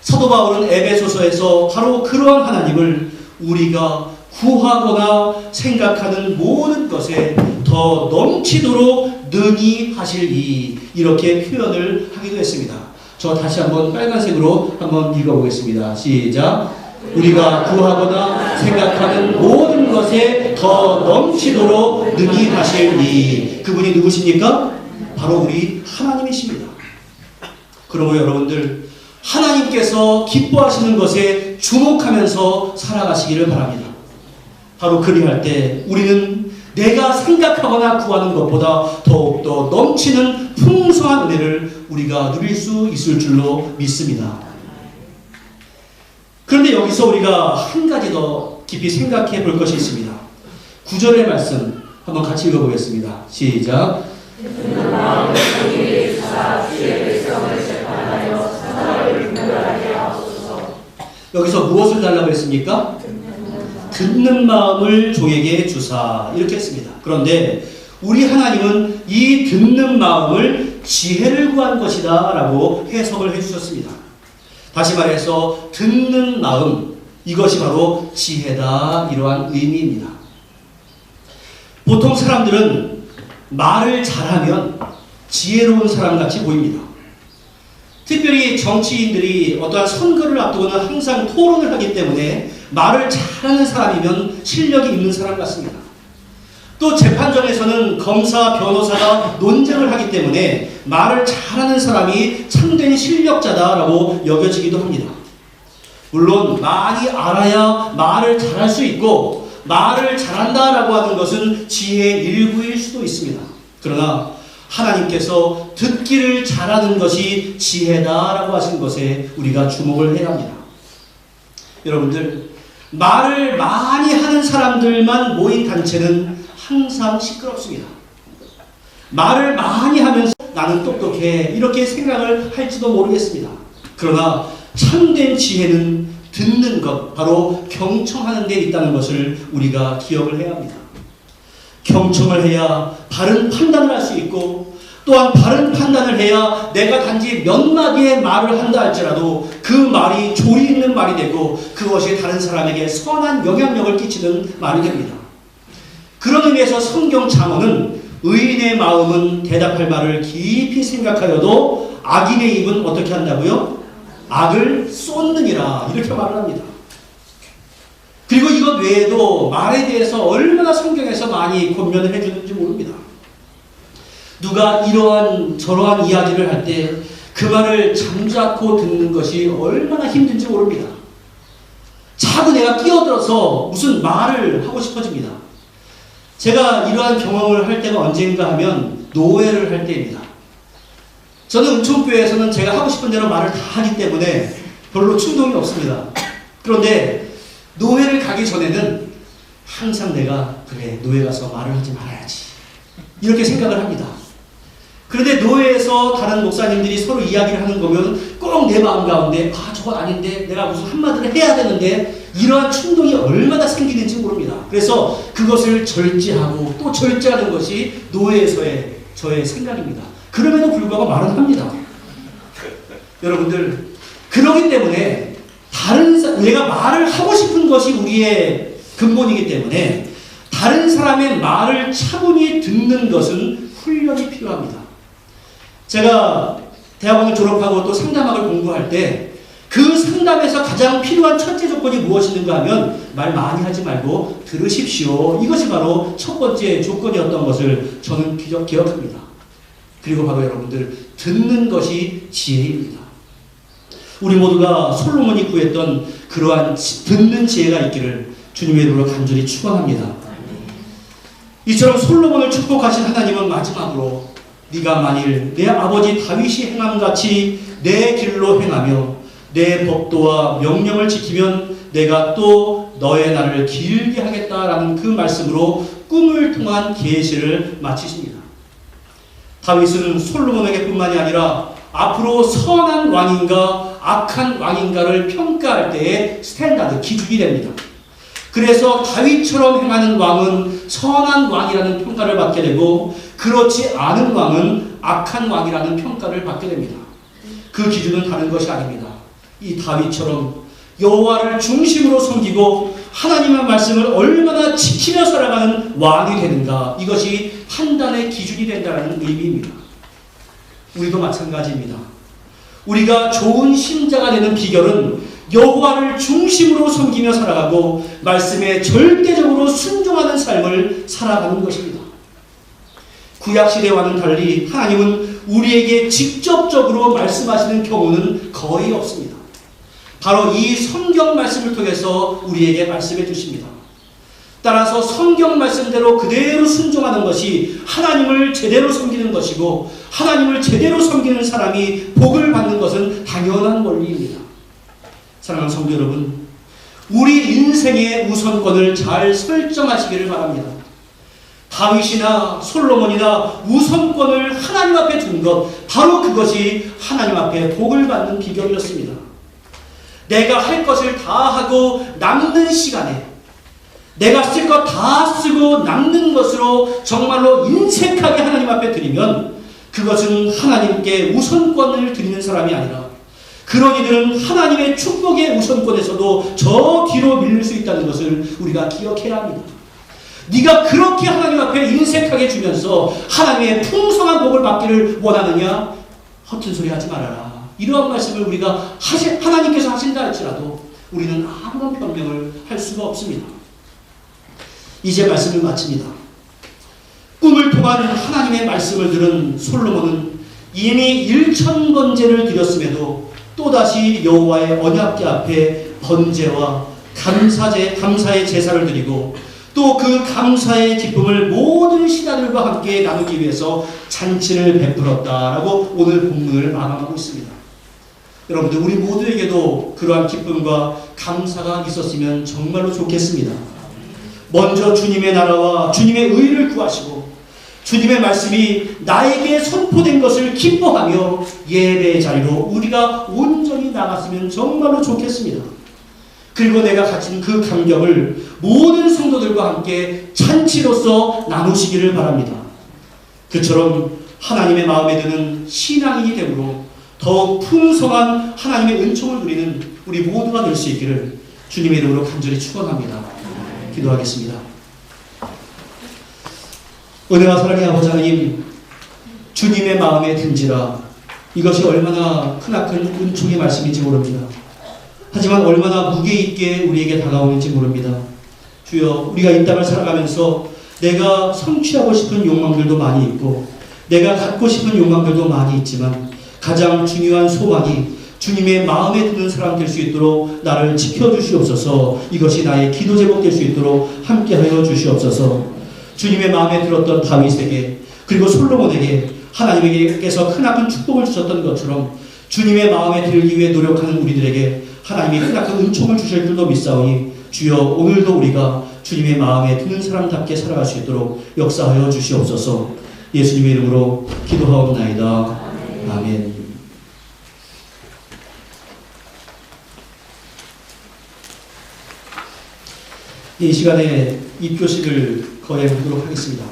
사도 바울은 에베소서에서 바로 그러한 하나님을 우리가 구하거나 생각하는 모든 것에 더 넘치도록 능히 하시리 이렇게 표현을 하기도 했습니다. 저 다시 한번 빨간색으로 한번 읽어보겠습니다. 시작. 우리가 구하거나 생각하는 모든 것에 더 넘치도록 능히 하실니. 그분이 누구십니까? 바로 우리 하나님이십니다. 그러므로 여러분들, 하나님께서 기뻐하시는 것에 주목하면서 살아가시기를 바랍니다. 바로 그리할 때 우리는 내가 생각하거나 구하는 것보다 더욱더 넘치는 풍성한 은혜를 우리가 누릴 수 있을 줄로 믿습니다. 그런데 여기서 우리가 한 가지 더 깊이 생각해 볼 것이 있습니다. 9절의 말씀 한번 같이 읽어보겠습니다. 시작. 여기서 무엇을 달라고 했습니까? 듣는 마음을 종에게 주사, 이렇게 했습니다. 그런데 우리 하나님은 이 듣는 마음을 지혜를 구한 것이다 라고 해석을 해주셨습니다. 다시 말해서 듣는 마음, 이것이 바로 지혜다, 이러한 의미입니다. 보통 사람들은 말을 잘하면 지혜로운 사람같이 보입니다. 특별히 정치인들이 어떠한 선거를 앞두고는 항상 토론을 하기 때문에 말을 잘하는 사람이면 실력이 있는 사람 같습니다. 또 재판정에서는 검사, 변호사가 논쟁을 하기 때문에 말을 잘하는 사람이 참된 실력자다라고 여겨지기도 합니다. 물론 많이 알아야 말을 잘할 수 있고 말을 잘한다라고 하는 것은 지혜의 일부일 수도 있습니다. 그러나 하나님께서 듣기를 잘하는 것이 지혜다라고 하신 것에 우리가 주목을 해야 합니다. 여러분들, 말을 많이 하는 사람들만 모인 단체는 항상 시끄럽습니다. 말을 많이 하면서 나는 똑똑해 이렇게 생각을 할지도 모르겠습니다. 그러나 참된 지혜는 듣는 것, 바로 경청하는 데 있다는 것을 우리가 기억을 해야 합니다. 경청을 해야 바른 판단을 할 수 있고, 또한 바른 판단을 해야 내가 단지 몇 마디의 말을 한다 할지라도 그 말이 조리 있는 말이 되고 그것이 다른 사람에게 선한 영향력을 끼치는 말이 됩니다. 그런 의미에서 성경 잠언은 의인의 마음은 대답할 말을 깊이 생각하여도 악인의 입은 어떻게 한다고요? 악을 쏟느니라, 이렇게 말을 합니다. 그리고 이것 외에도 말에 대해서 얼마나 성경에서 많이 권면을 해주는지 모릅니다. 누가 이러한 저러한 이야기를 할 때 그 말을 잠자코 듣는 것이 얼마나 힘든지 모릅니다. 자꾸 내가 끼어들어서 무슨 말을 하고 싶어집니다. 제가 이러한 경험을 할 때가 언젠가 하면 노회를 할 때입니다. 저는 은총교회에서는 제가 하고 싶은 대로 말을 다 하기 때문에 별로 충동이 없습니다. 그런데 노회를 가기 전에는 항상 내가 그래, 노회 가서 말을 하지 말아야지 이렇게 생각을 합니다. 그런데 노회에서 다른 목사님들이 서로 이야기를 하는 거면 꼭 내 마음 가운데 저건 아닌데 내가 무슨 한마디를 해야 되는데 이러한 충동이 얼마나 생기는지 모릅니다. 그래서 그것을 절제하고 또 절제하는 것이 노회에서의 저의 생각입니다. 그럼에도 불구하고 말은 합니다. 여러분들, 그러기 때문에 내가 말을 하고 싶은 것이 우리의 근본이기 때문에 다른 사람의 말을 차분히 듣는 것은 훈련이 필요합니다. 제가 대학원을 졸업하고 또 상담학을 공부할 때 그 상담에서 가장 필요한 첫째 조건이 무엇인가 하면 말 많이 하지 말고 들으십시오. 이것이 바로 첫 번째 조건이었던 것을 저는 기억합니다. 그리고 바로 여러분들, 듣는 것이 지혜입니다. 우리 모두가 솔로몬이 구했던 그러한 듣는 지혜가 있기를 주님의 이름으로 간절히 축원합니다. 이처럼 솔로몬을 축복하신 하나님은 마지막으로 네가 만일 내 아버지 다윗이 행함같이 내 길로 행하며 내 법도와 명령을 지키면 내가 또 너의 날을 길게 하겠다라는 그 말씀으로 꿈을 통한 계시를 마치십니다. 다윗은 솔로몬에게 뿐만이 아니라 앞으로 선한 왕인가 악한 왕인가를 평가할 때의 스탠다드, 기준이 됩니다. 그래서 다윗처럼 행하는 왕은 선한 왕이라는 평가를 받게 되고 그렇지 않은 왕은 악한 왕이라는 평가를 받게 됩니다. 그 기준은 다른 것이 아닙니다. 이 다윗처럼 여호와를 중심으로 섬기고 하나님의 말씀을 얼마나 지키며 살아가는 왕이 되는가, 이것이 판단의 기준이 된다는 의미입니다. 우리도 마찬가지입니다. 우리가 좋은 신자가 되는 비결은 여호와를 중심으로 섬기며 살아가고 말씀에 절대적으로 순종하는 삶을 살아가는 것입니다. 구약시대와는 달리 하나님은 우리에게 직접적으로 말씀하시는 경우는 거의 없습니다. 바로 이 성경 말씀을 통해서 우리에게 말씀해 주십니다. 따라서 성경 말씀대로 그대로 순종하는 것이 하나님을 제대로 섬기는 것이고, 하나님을 제대로 섬기는 사람이 복을 받는 것은 당연한 원리입니다. 사랑하는 성도 여러분, 우리 인생의 우선권을 잘 설정하시기를 바랍니다. 다윗이나 솔로몬이나 우선권을 하나님 앞에 둔 것, 바로 그것이 하나님 앞에 복을 받는 비결이었습니다. 내가 할 것을 다 하고 남는 시간에 내가 쓸 것 다 쓰고 남는 것으로 정말로 인색하게 하나님 앞에 드리면 그것은 하나님께 우선권을 드리는 사람이 아니라, 그런 이들은 하나님의 축복의 우선권에서도 저 뒤로 밀릴 수 있다는 것을 우리가 기억해야 합니다. 네가 그렇게 하나님 앞에 인색하게 주면서 하나님의 풍성한 복을 받기를 원하느냐? 허튼 소리 하지 말아라. 이러한 말씀을 우리가 하나님께서 하신다 할지라도 우리는 아무런 변명을 할 수가 없습니다. 이제 말씀을 마칩니다. 꿈을 통한 하나님의 말씀을 들은 솔로몬은 이미 1000번제를 드렸음에도 또다시 여호와의 언약궤 앞에 번제와 감사의 제사를 드리고, 또 그 감사의 기쁨을 모든 신하들과 함께 나누기 위해서 잔치를 베풀었다라고 오늘 본문을 마감하고 있습니다. 여러분들, 우리 모두에게도 그러한 기쁨과 감사가 있었으면 정말로 좋겠습니다. 먼저 주님의 나라와 주님의 의를 구하시고 주님의 말씀이 나에게 선포된 것을 기뻐하며 예배의 자리로 우리가 온전히 나갔으면 정말로 좋겠습니다. 그리고 내가 가진 그 감격을 모든 성도들과 함께 잔치로서 나누시기를 바랍니다. 그처럼 하나님의 마음에 드는 신앙인이 되므로 더욱 풍성한 하나님의 은총을 누리는 우리 모두가 될 수 있기를 주님의 이름으로 간절히 축원합니다. 기도하겠습니다. 은혜와 사랑의 아버지 하나님, 주님의 마음에 든지라, 이것이 얼마나 크나큰 은총의 말씀인지 모릅니다. 하지만 얼마나 무게 있게 우리에게 다가오는지 모릅니다. 주여, 우리가 이 땅을 살아가면서 내가 성취하고 싶은 욕망들도 많이 있고 내가 갖고 싶은 욕망들도 많이 있지만 가장 중요한 소망이 주님의 마음에 드는 사람 될 수 있도록 나를 지켜주시옵소서. 이것이 나의 기도 제목 될 수 있도록 함께하여 주시옵소서. 주님의 마음에 들었던 다윗에게, 그리고 솔로몬에게 하나님께서 크나큰 축복을 주셨던 것처럼 주님의 마음에 들기 위해 노력하는 우리들에게 하나님이 크나큰 은총을 주실 줄도 믿사오니, 주여, 오늘도 우리가 주님의 마음에 드는 사람답게 살아갈 수 있도록 역사하여 주시옵소서. 예수님의 이름으로 기도하옵나이다. 아멘. 이 시간에 입교식을 거행하도록 하겠습니다.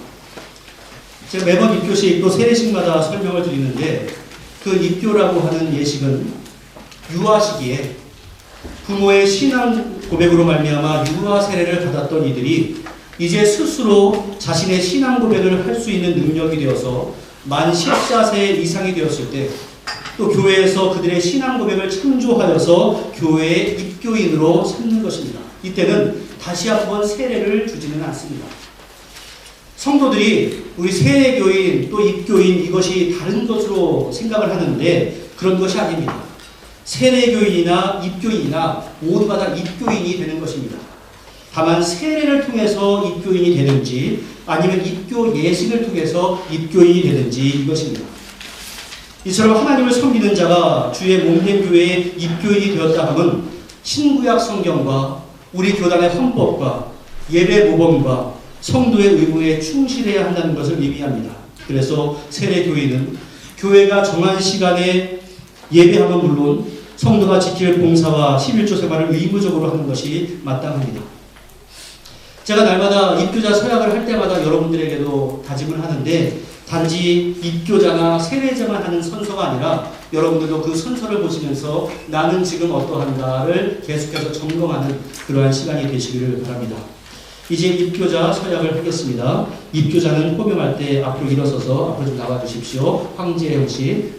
제가 매번 입교식 또 세례식마다 설명을 드리는데, 그 입교라고 하는 예식은 유아 시기에 부모의 신앙 고백으로 말미암아 유아 세례를 받았던 이들이 이제 스스로 자신의 신앙 고백을 할 수 있는 능력이 되어서 만 14세 이상이 되었을 때, 또 교회에서 그들의 신앙 고백을 참조하여서 교회의 입교인으로 삼는 것입니다. 이때는 다시 한번 세례를 주지는 않습니다. 성도들이 우리 세례교인 또 입교인, 이것이 다른 것으로 생각을 하는데 그런 것이 아닙니다. 세례교인이나 입교인이나 모두가 다 입교인이 되는 것입니다. 다만 세례를 통해서 입교인이 되든지 아니면 입교 예식을 통해서 입교인이 되든지 이것입니다. 이처럼 하나님을 섬기는 자가 주의 몸된 교회의 입교인이 되었다 하면 신구약 성경과 우리 교단의 헌법과 예배 모범과 성도의 의무에 충실해야 한다는 것을 의미합니다. 그래서 세례교인은 교회가 정한 시간에 예배하면 물론 성도가 지킬 봉사와 11조 생활을 의무적으로 하는 것이 마땅합니다. 제가 날마다 입교자 서약을 할 때마다 여러분들에게도 다짐을 하는데, 단지 입교자나 세례자만 하는 선서가 아니라 여러분들도 그 선서를 보시면서 나는 지금 어떠한가를 계속해서 점검하는 그러한 시간이 되시기를 바랍니다. 이제 입교자 서약을 하겠습니다. 입교자는 호명할 때 앞으로 일어서서 앞으로 좀 나와 주십시오. 황재영 씨.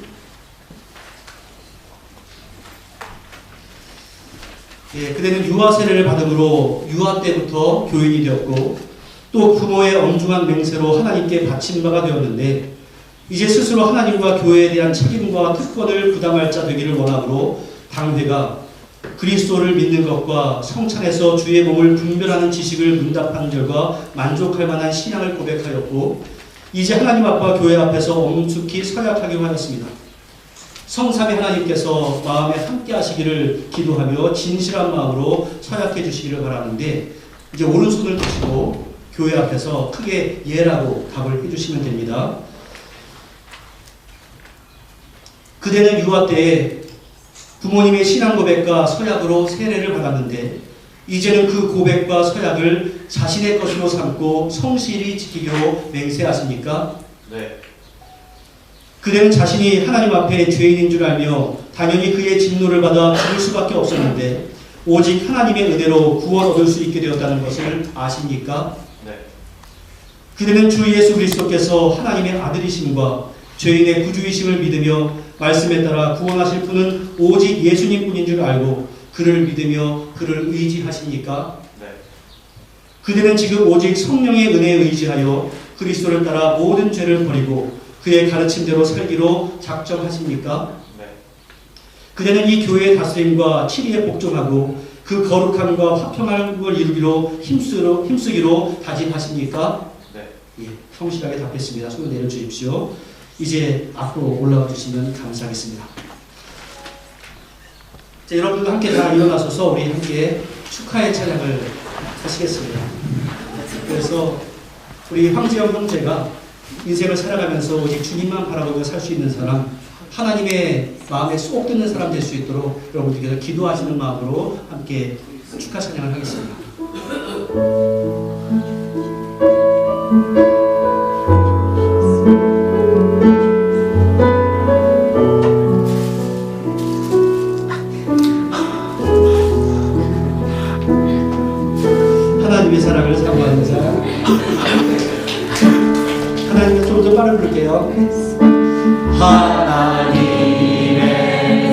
그대는 유아 세례를 받음으로 유아 때부터 교인이 되었고 또 부모의 엄중한 맹세로 하나님께 바친 바가 되었는데 이제 스스로 하나님과 교회에 대한 책임과 특권을 부담할 자 되기를 원하므로 당회가 그리스도를 믿는 것과 성찬에서 주의 몸을 분별하는 지식을 문답한 결과 만족할 만한 신앙을 고백하였고 이제 하나님 앞과 교회 앞에서 엄숙히 서약하기로 하였습니다. 성삼위 하나님께서 마음에 함께 하시기를 기도하며 진실한 마음으로 서약해 주시기를 바라는데 이제 오른손을 드시고 교회 앞에서 크게 예라고 답을 해주시면 됩니다. 그대는 유아 때에 부모님의 신앙 고백과 서약으로 세례를 받았는데 이제는 그 고백과 서약을 자신의 것으로 삼고 성실히 지키기로 맹세하십니까? 네. 그대는 자신이 하나님 앞에 죄인인 줄 알며 당연히 그의 진노를 받아 죽을 수밖에 없었는데 오직 하나님의 은혜로 구원 얻을 수 있게 되었다는 것을 아십니까? 네. 그대는 주 예수 그리스도께서 하나님의 아들이심과 죄인의 구주이심을 믿으며 말씀에 따라 구원하실 분은 오직 예수님뿐인 줄 알고 그를 믿으며 그를 의지하십니까? 네. 그대는 지금 오직 성령의 은혜에 의지하여 그리스도를 따라 모든 죄를 버리고 그의 가르침대로 살기로 작정하십니까? 네. 그대는 이 교회의 다스림과 치리에 복종하고 그 거룩함과 화평함을 이루기로 힘쓰기로 다짐하십니까? 네. 예, 성실하게 답했습니다. 손을 내려주십시오. 이제 앞으로 올라와 주시면 감사하겠습니다. 자, 여러분도 함께 다 일어나셔서 우리 함께 축하의 찬양을 하시겠습니다. 그래서 우리 황지영 형제가 인생을 살아가면서 오직 주님만 바라보고 살 수 있는 사람, 하나님의 마음에 쏙 드는 사람 될 수 있도록 여러분들께서 기도하시는 마음으로 함께 축하 찬양을 하겠습니다. 하나님의 사랑을 사모하는 사람. 하나님을 좀 더 빠르게 부를게요. 하나님의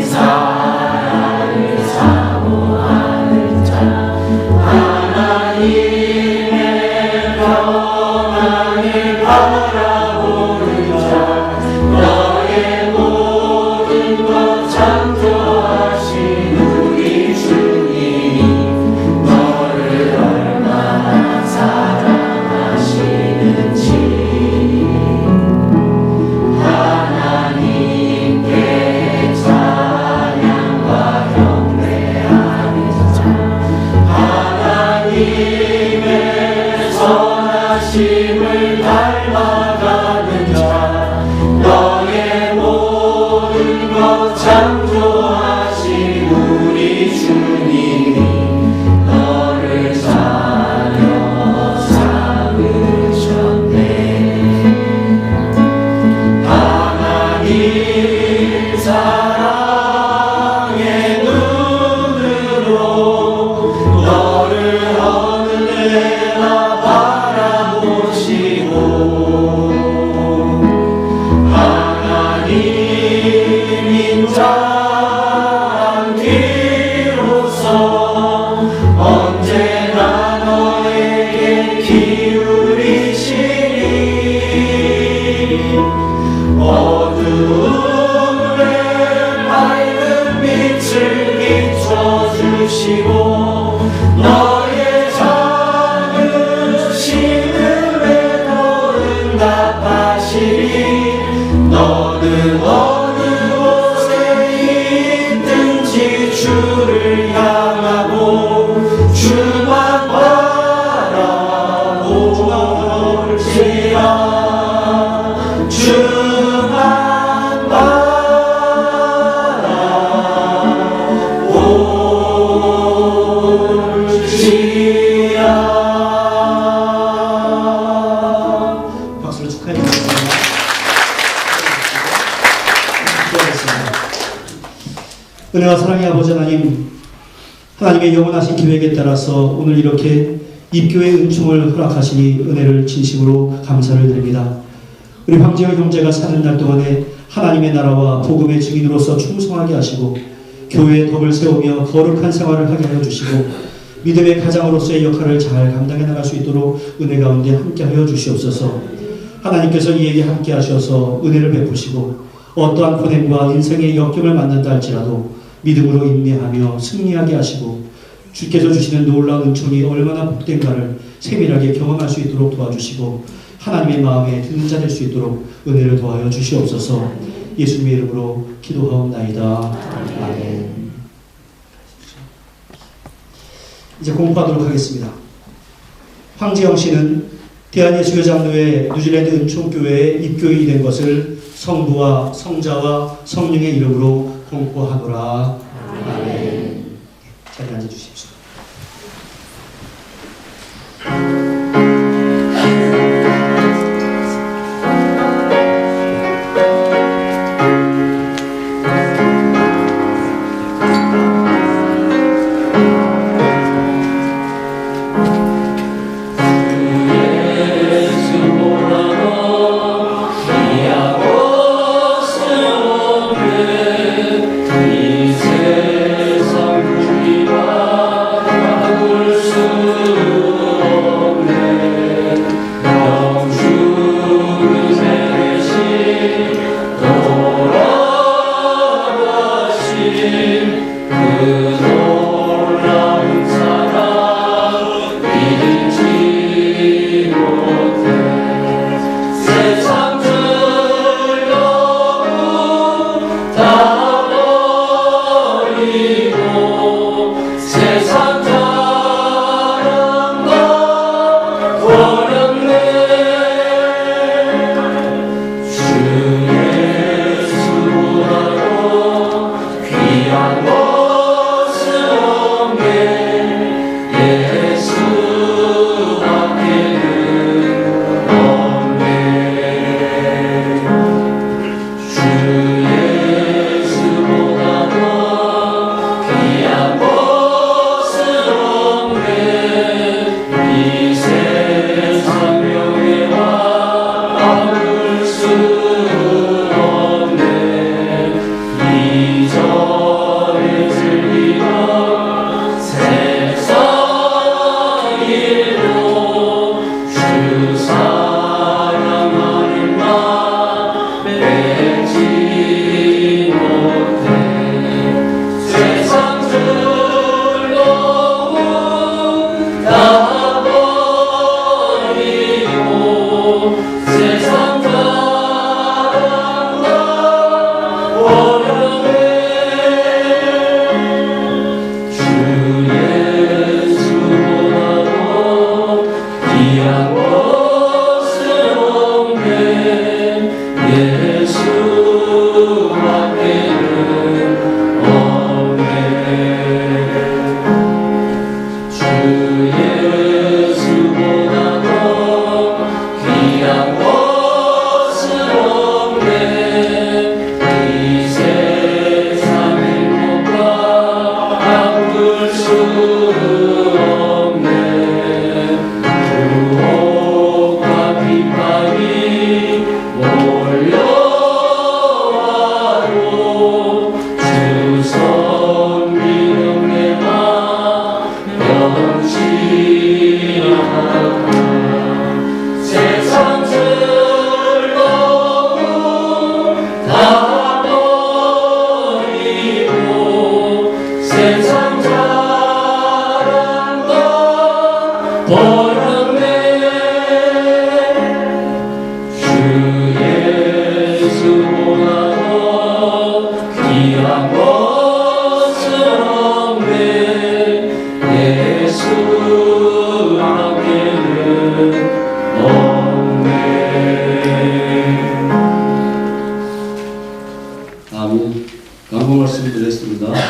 사랑을 사모하는 자, 하나님의 평안을 바라보는 자, 너의 모든 것 창조하신 우리 주님이 너를 얼마나 사랑하시는지 하나님께 찬양과 경배하는 자, 하나님의 선하심을 닮아가는 자, 너의 모든 것 창조하신 우리 주님이 너를 사려 삼으셨네. 하나님 사랑의 눈으로 너를 어느 때나 바라보시고 하나님 인자한 귀로서 언제나 너에게 기울이시니 어두움에 밝은 빛을 비춰주시고 너의 작은 신음에도 응답하시니 너는 어느 곳에 있든지 주를 향하고 주만 바라볼지라 주만 바라볼지라. 박수로 축하드리겠습니다. 기도하겠습니다. 은혜와 사랑의 아버지 하나님, 하나님의 영원하신 계획에 따라서 오늘 이렇게 입교의 은총을 허락하시니 은혜를 진심으로 감사를 드립니다. 우리 황재영 형제가 사는 날 동안에 하나님의 나라와 복음의 증인으로서 충성하게 하시고 교회의 덕을 세우며 거룩한 생활을 하게 하여 주시고 믿음의 가장으로서의 역할을 잘 감당해 나갈 수 있도록 은혜 가운데 함께하여 주시옵소서. 하나님께서 이에게 함께 하셔서 은혜를 베푸시고 어떠한 고난과 인생의 역경을 만난다 할지라도 믿음으로 인내하며 승리하게 하시고 주께서 주시는 놀라운 은총이 얼마나 복된가를 세밀하게 경험할 수 있도록 도와주시고 하나님의 마음에 듣는 자 될 수 있도록 은혜를 더하여 주시옵소서. 예수님의 이름으로 기도하옵나이다. 아멘. 이제 공부하도록 하겠습니다. 황지영 씨는 대한예수교장로회 뉴질랜드 은총교회에 입교인이 된 것을 성부와 성자와 성령의 이름으로 공포하노라. 아멘. 자리에 앉아주십시오.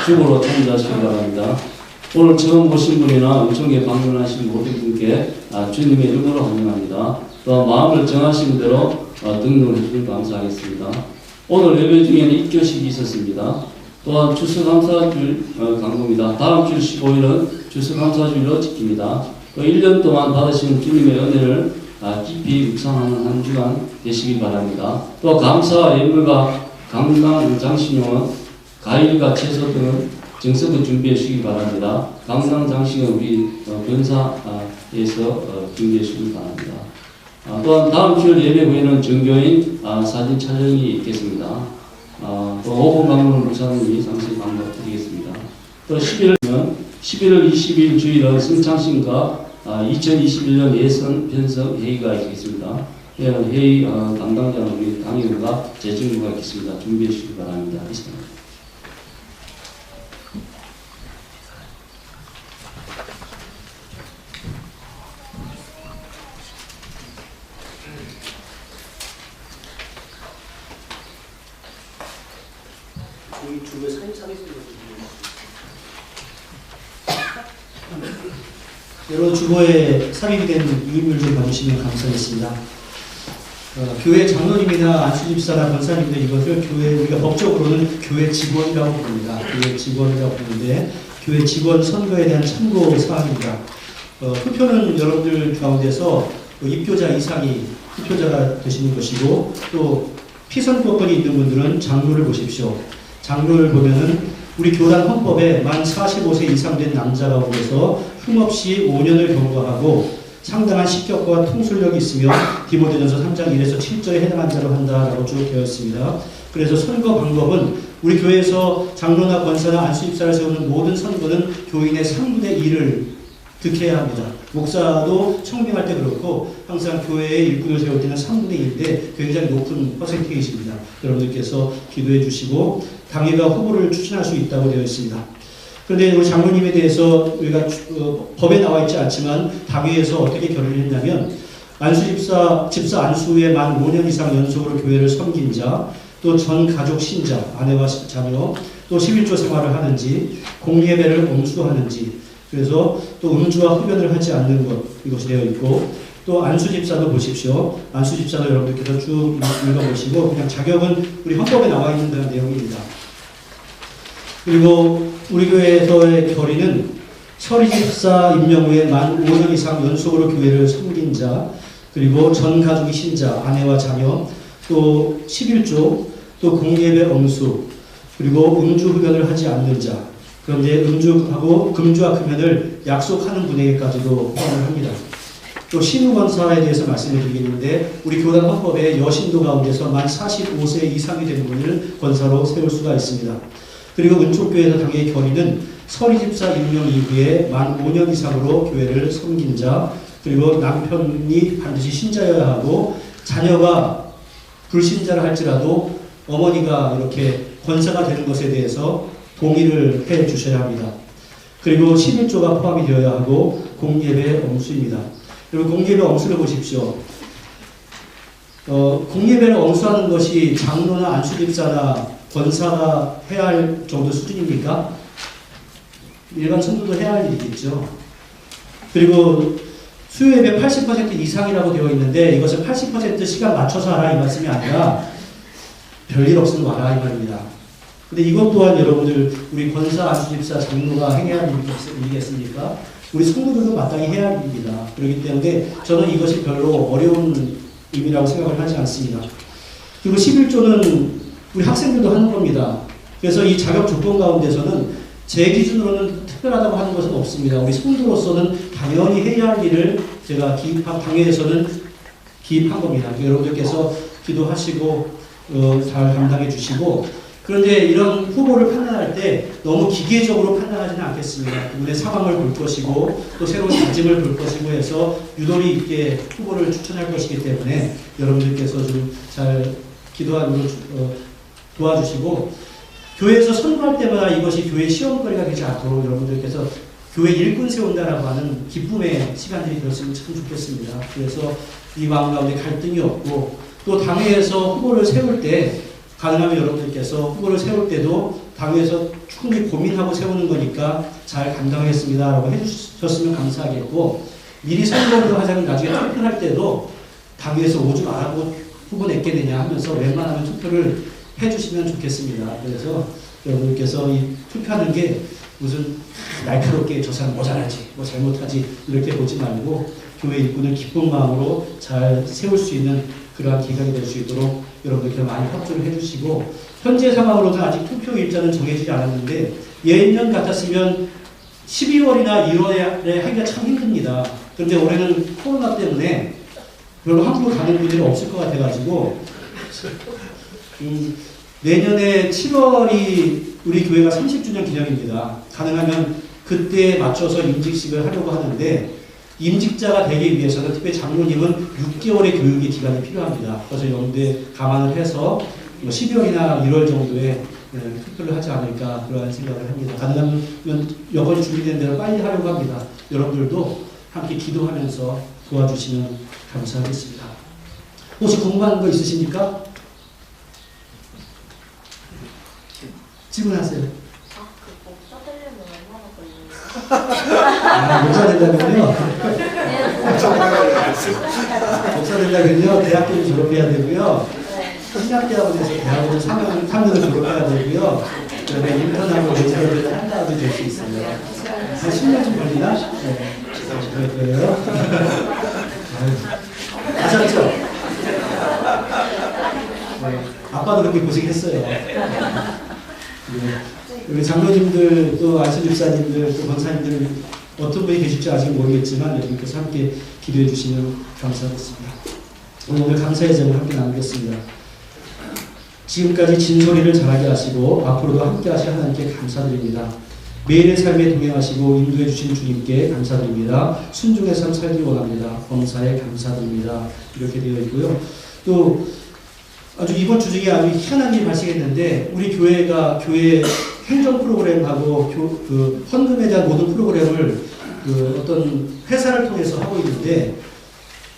주보로 참조하시기 바랍니다. 오늘 처음 보신 분이나 은총에 방문하신 모든 분께 주님의 이름으로 환영합니다. 또 마음을 정하신 대로 등록을 해주시면 감사하겠습니다. 오늘 예배 중에는 입교식이 있었습니다. 또한 추수감사주일 강도입니다. 다음 주 15일은 추수감사주일로 지킵니다. 또 1년 동안 받으신 주님의 은혜를 깊이 묵상하는 한 주간 되시기 바랍니다. 또 감사 예물과 강강 장신용은 과일과 채소 등은 정석을 준비해 주시기 바랍니다. 강상 장식은 우리 변사에서 준비해 주시기 바랍니다. 또한 다음 주일 예배 후에는 정교인 사진 촬영이 있겠습니다. 또 5분 방문을 목사님이 상세히 방문드리겠습니다. 또 11월 20일 주일은 승창신과 2021년 예선 편성 회의가 있겠습니다. 회의 담당자는 우리 당의원과 재정부가 있겠습니다. 준비해 주시기 바랍니다. 이상입니다. 저희 주변 사회적으로 여러 주보에 삽입이 된 유인물 좀 봐주시면 감사하겠습니다. 교회 장로님이나 안수집사나 권사님들 이것을 교회 우리가 법적으로는 교회 직원이라고 부릅니다. 교회 직원이라고 부르는데 교회 직원 선거에 대한 참고 사항입니다. 투표는 여러분들 가운데서 입교자 이상이 투표자가 되시는 것이고 또 피선거권이 있는 분들은 장로를 보십시오. 장로를 보면은 우리 교단 헌법에 만 45세 이상 된 남자 가운데서 흠없이 5년을 경과하고 상당한 식격과 통솔력이 있으며 디모데전서 3장 1에서 7절에 해당한 자로 한다라고 쭉 되어 있습니다. 그래서 선거 방법은 우리 교회에서 장로나 권사나 안수집사를 세우는 모든 선거는 교인의 3분의 1을 득해야 합니다. 목사도 청명할 때 그렇고 항상 교회의 일꾼을 세울 때는 3분의 1인데 굉장히 높은 퍼센테이지입니다. 여러분들께서 기도해 주시고 당회가 후보를 추천할 수 있다고 되어 있습니다. 그런데 우리 장로님에 대해서 우리가 법에 나와 있지 않지만 당회에서 어떻게 결의를 했냐면 집사 안수에 만 5년 이상 연속으로 교회를 섬긴 자, 또 전 가족 신자, 아내와 자녀, 또 11조 생활을 하는지, 공예배를 엄수하는지, 그래서 또 음주와 흡연을 하지 않는 것, 이것이 되어 있고, 또 안수집사도 보십시오. 안수집사도 여러분들께서 쭉 읽어보시고 그냥 자격은 우리 헌법에 나와 있는 그런 내용입니다. 그리고 우리 교회에서의 결의는 서리집사 임명 후에 만 5년 이상 연속으로 교회를 섬긴 자, 그리고 전 가족이 신자, 아내와 자녀, 또 11조, 또 공예배 엄수, 그리고 음주 흡연을 하지 않는 자, 그런데 음주하고 금주와 금연을 약속하는 분에게까지도 포함을 합니다. 또 신우권사에 대해서 말씀을 드리겠는데 우리 교단 헌법에 여신도 가운데서 만 45세 이상이 되는 분을 권사로 세울 수가 있습니다. 그리고 은총교회에서 당의 결의는 서리집사 임명 이후에 만 5년 이상으로 교회를 섬긴 자, 그리고 남편이 반드시 신자여야 하고 자녀가 불신자를 할지라도 어머니가 이렇게 권사가 되는 것에 대해서 동의를 해 주셔야 합니다. 그리고 11조가 포함이 되어야 하고 공예배 엄수입니다. 그리고 공예배 엄수를 보십시오. 공예배를 엄수하는 것이 장로나 안수집사나 권사가 해야 할 정도 수준입니까? 일반 성도도 해야 할 일이겠죠. 그리고 수요예배 80% 이상이라고 되어 있는데 이것을 80% 시간 맞춰서 하라 이 말씀이 아니라 별일 없으면 와라 이 말입니다. 근데 이것 또한 여러분들 우리 권사, 안수집사, 장로가 행해야 할 일이겠습니까? 우리 성도들도 마땅히 해야 할 일입니다. 그렇기 때문에 저는 이것이 별로 어려운 의미라고 생각을 하지 않습니다. 그리고 11조는 우리 학생들도 하는 겁니다. 그래서 이 자격 조건 가운데서는 제 기준으로는 특별하다고 하는 것은 없습니다. 우리 성도로서는 당연히 해야 할 일을 제가 당회에서는 기입한 겁니다. 여러분들께서 기도하시고 잘 감당해 주시고 그런데 이런 후보를 판단할 때 너무 기계적으로 판단하지는 않겠습니다. 그분의 사방을 볼 것이고 또 새로운 다짐을 볼 것이고 해서 유도리 있게 후보를 추천할 것이기 때문에 여러분들께서 좀 잘 기도하고 도와주시고 교회에서 선거할 때마다 이것이 교회 시험거리가 되지 않도록 여러분들께서 교회 일꾼 세운다라고 하는 기쁨의 시간들이 되었으면 참 좋겠습니다. 그래서 이 마음 가운데 갈등이 없고 또 당회에서 후보를 세울 때 가능하면 여러분들께서 후보를 세울 때도 당회에서 충분히 고민하고 세우는 거니까 잘 감당하겠습니다라고 해주셨으면 감사하겠고 미리 선거를 하자면 나중에 투표할 때도 당회에서 오줌 안 하고 후보 냈게 되냐 하면서 웬만하면 투표를 해주시면 좋겠습니다. 그래서 여러분들께서 이 투표하는 게 무슨 날카롭게 저 사람 모자라지 뭐 잘못하지 이렇게 보지 말고 교회 일꾼을 기쁜 마음으로 잘 세울 수 있는 그러한 기간이 될 수 있도록 여러분들 많이 협조를 해주시고, 현재 상황으로는 아직 투표 일자는 정해지지 않았는데 예년 같았으면 12월이나 1월에 하기가 참 힘듭니다. 그런데 올해는 코로나 때문에 별로 한국으로 가는 분들이 없을 것 같아가지고 내년에 7월이 우리 교회가 30주년 기념입니다. 가능하면 그때에 맞춰서 임직식을 하려고 하는데, 임직자가 되기 위해서는 특별히 장로님은 6개월의 교육의 기간이 필요합니다. 그래서 연대 감안을 해서 12월이나 1월 정도에 투표를 하지 않을까 그러한 생각을 합니다. 가능하면 여건이 준비된 대로 빨리 하려고 합니다. 여러분들도 함께 기도하면서 도와주시면 감사하겠습니다. 혹시 궁금한 거 있으십니까? 질문하세요. 목사 된다면요. 목사 된다면요. 대학교를 졸업해야 되고요. 신학대학원에서 대학원 3년을 졸업해야 되고요. 그다음에 인턴하고 외사를 한 다음에 될 수 있어요. 한 10년 좀 걸리나? 네. 그럴 거예요. 아셨죠? 네. 아빠도 그렇게 고생했어요. 네. 우리 장로님들, 또 안수 집사님들, 또 권사님들 어떤 분이 계실지 아직 모르겠지만 여러분께서 함께 기도해 주시면 감사하겠습니다. 오늘 감사의 제목을 함께 나누겠습니다. 지금까지 진소리를 잘하게 하시고 앞으로도 함께 하실 하나님께 감사드립니다. 매일의 삶에 동행하시고 인도해 주신 주님께 감사드립니다. 순종의 삶 살기 원합니다. 범사에 감사드립니다. 이렇게 되어 있고요. 또 아주 이번 주 중에 아주 희한한 일이 발생했는데, 우리 교회가 교회 행정 프로그램하고 헌금에 대한 모든 프로그램을 어떤 회사를 통해서 하고 있는데,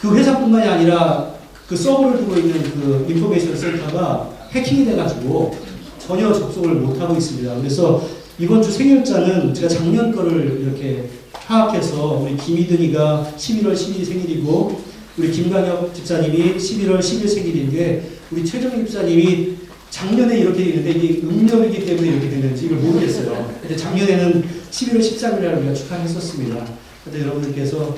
그 회사뿐만이 아니라 그 서버를 두고 있는 그 인포메이션 센터가 해킹이 돼가지고 전혀 접속을 못하고 있습니다. 그래서 이번 주 생일자는 제가 작년 거를 이렇게 파악해서, 우리 김희든이가 11월 12일 생일이고, 우리 김광혁 집사님이 11월 10일 생일인데, 우리 최정희 집사님이 작년에 이렇게 있는데 이게 음력이기 때문에 이렇게 됐는지 이걸 모르겠어요. 근데 작년에는 11월 13일날 우리가 축하했었습니다. 근데 여러분들께서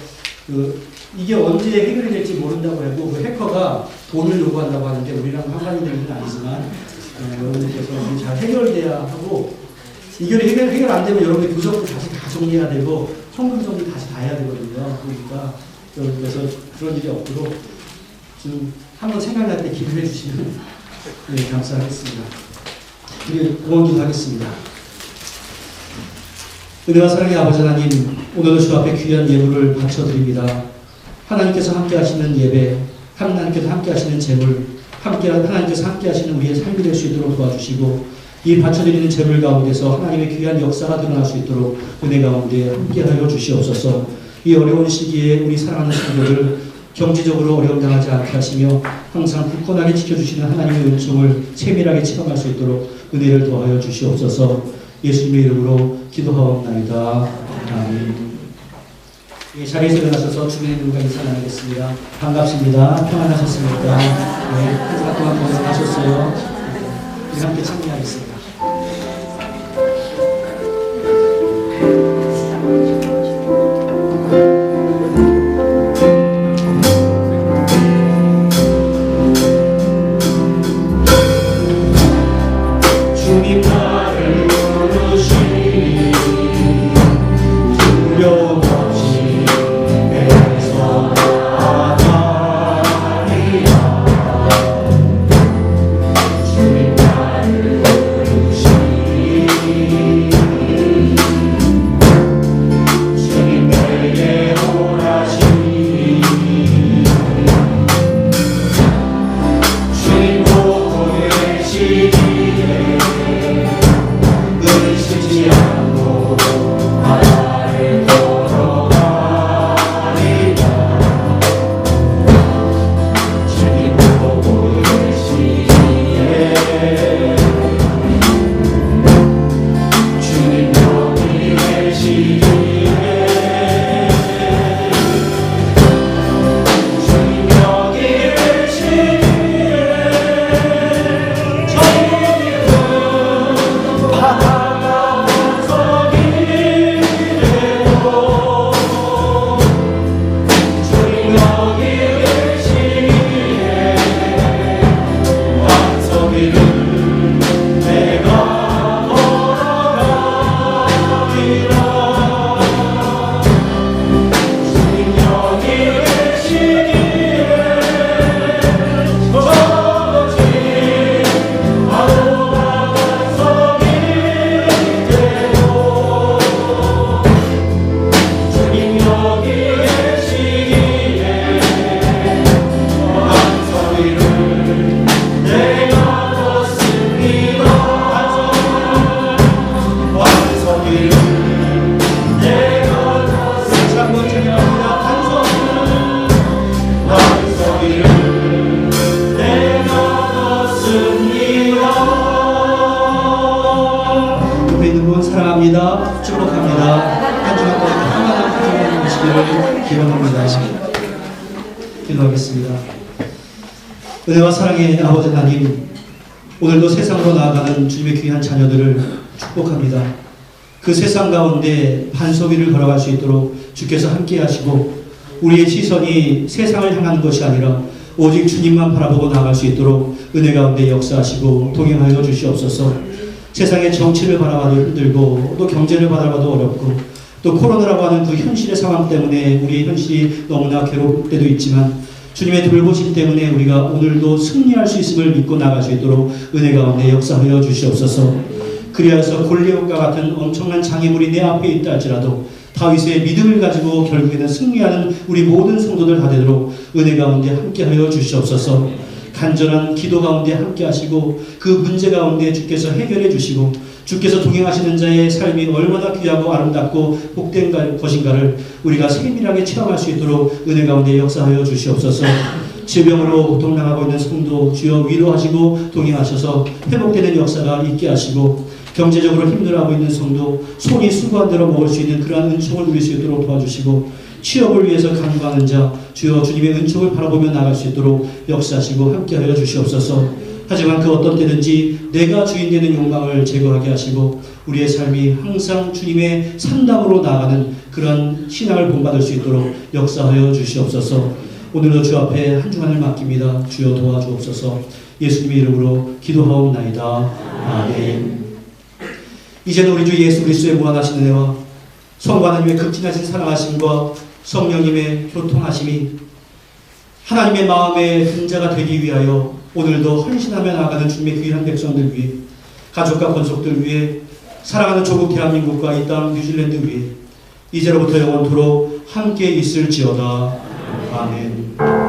이게 언제 해결이 될지 모른다고 하고, 그 해커가 돈을 요구한다고 하는데 우리랑 상관이 되는 건 아니지만 여러분들께서 잘 해결돼야 하고, 이게 해결 안 되면 여러분들 구석도 다시 다 정리해야 되고 현금 정리 다시 다 해야 되거든요. 그러니까 여러분께서 그런 일이 없도록 좀 한번 생각날 때 기도해 주시면 감사하겠습니다. 우리 응원기도 하겠습니다. 은혜와 사랑의 아버지 하나님, 오늘도 주 앞에 귀한 예물을 바쳐드립니다. 하나님께서 함께 하시는 예배, 하나님께서 함께 하시는 재물, 하나님께서 함께 하시는 우리의 삶이 될 수 있도록 도와주시고, 이 바쳐드리는 재물 가운데서 하나님의 귀한 역사가 드러날 수 있도록 은혜 가운데 함께하여 주시옵소서. 이 어려운 시기에 우리 사랑하는 성도들 경제적으로 어려움 당하지 않게 하시며 항상 굳건하게 지켜주시는 하나님의 은총을 세밀하게 체험할 수 있도록 은혜를 더하여 주시옵소서. 예수님의 이름으로 기도하옵나이다. 아멘. 이 자리에서 일어나셔서 주변의 누가 인사 나누겠습니다. 반갑습니다. 평안하셨습니까? 네, 한 주간 동안 건강하셨어요. 우리 함께 참여하겠습니다. 주님 나를 부르시니 두려움 없이 내서 나가리라. 주님 나를 되기를 기원합니다. 기도하겠습니다. 은혜와 사랑의 아버지 하나님, 오늘도 세상으로 나아가는 주님의 귀한 자녀들을 축복합니다. 그 세상 가운데 반석 위를 걸어갈 수 있도록 주께서 함께 하시고 우리의 시선이 세상을 향하는 것이 아니라 오직 주님만 바라보고 나아갈 수 있도록 은혜 가운데 역사하시고 동행하여 주시옵소서. 세상의 정치를 바라봐도 힘들고 또 경제를 바라봐도 어렵고 또 코로나라고 하는 그 현실의 상황 때문에 우리의 현실이 너무나 괴로울 때도 있지만 주님의 돌보심 때문에 우리가 오늘도 승리할 수 있음을 믿고 나갈 수 있도록 은혜 가운데 역사하여 주시옵소서. 그리하여서 골리앗과 같은 엄청난 장애물이 내 앞에 있다 할지라도 다윗의 믿음을 가지고 결국에는 승리하는 우리 모든 성도들 다 되도록 은혜 가운데 함께하여 주시옵소서. 간절한 기도 가운데 함께 하시고 그 문제 가운데 주께서 해결해 주시고 주께서 동행하시는 자의 삶이 얼마나 귀하고 아름답고 복된 것인가를 우리가 세밀하게 체험할 수 있도록 은혜 가운데 역사하여 주시옵소서. 질병으로 고통당하고 있는 성도 주여 위로하시고 동행하셔서 회복되는 역사가 있게 하시고 경제적으로 힘들어하고 있는 성도 손이 수고한 대로 먹을 수 있는 그러한 은총을 누릴 수 있도록 도와주시고 취업을 위해서 간구하는 자 주여 주님의 은총을 바라보며 나갈 수 있도록 역사하시고 함께하여 주시옵소서. 하지만 그 어떤 때든지 내가 주인 되는 욕망을 제거하게 하시고 우리의 삶이 항상 주님의 산당으로 나아가는 그런 신앙을 본받을 수 있도록 역사하여 주시옵소서. 오늘도 주 앞에 한 주간을 맡깁니다. 주여 도와주옵소서. 예수님의 이름으로 기도하옵나이다. 아멘. 이제는 우리 주 예수 그리스도의 무한하신 은혜와 성부 하나님의 극진하신 사랑하심과 성령님의 교통하심이 하나님의 마음의 근자가 되기 위하여 오늘도 헌신하며 나아가는 주님의 귀한 백성들 위해 가족과 권속들 위해 사랑하는 조국 대한민국과 이 땅 뉴질랜드 위해 이제로부터 영원토록 함께 있을지어다. 아멘.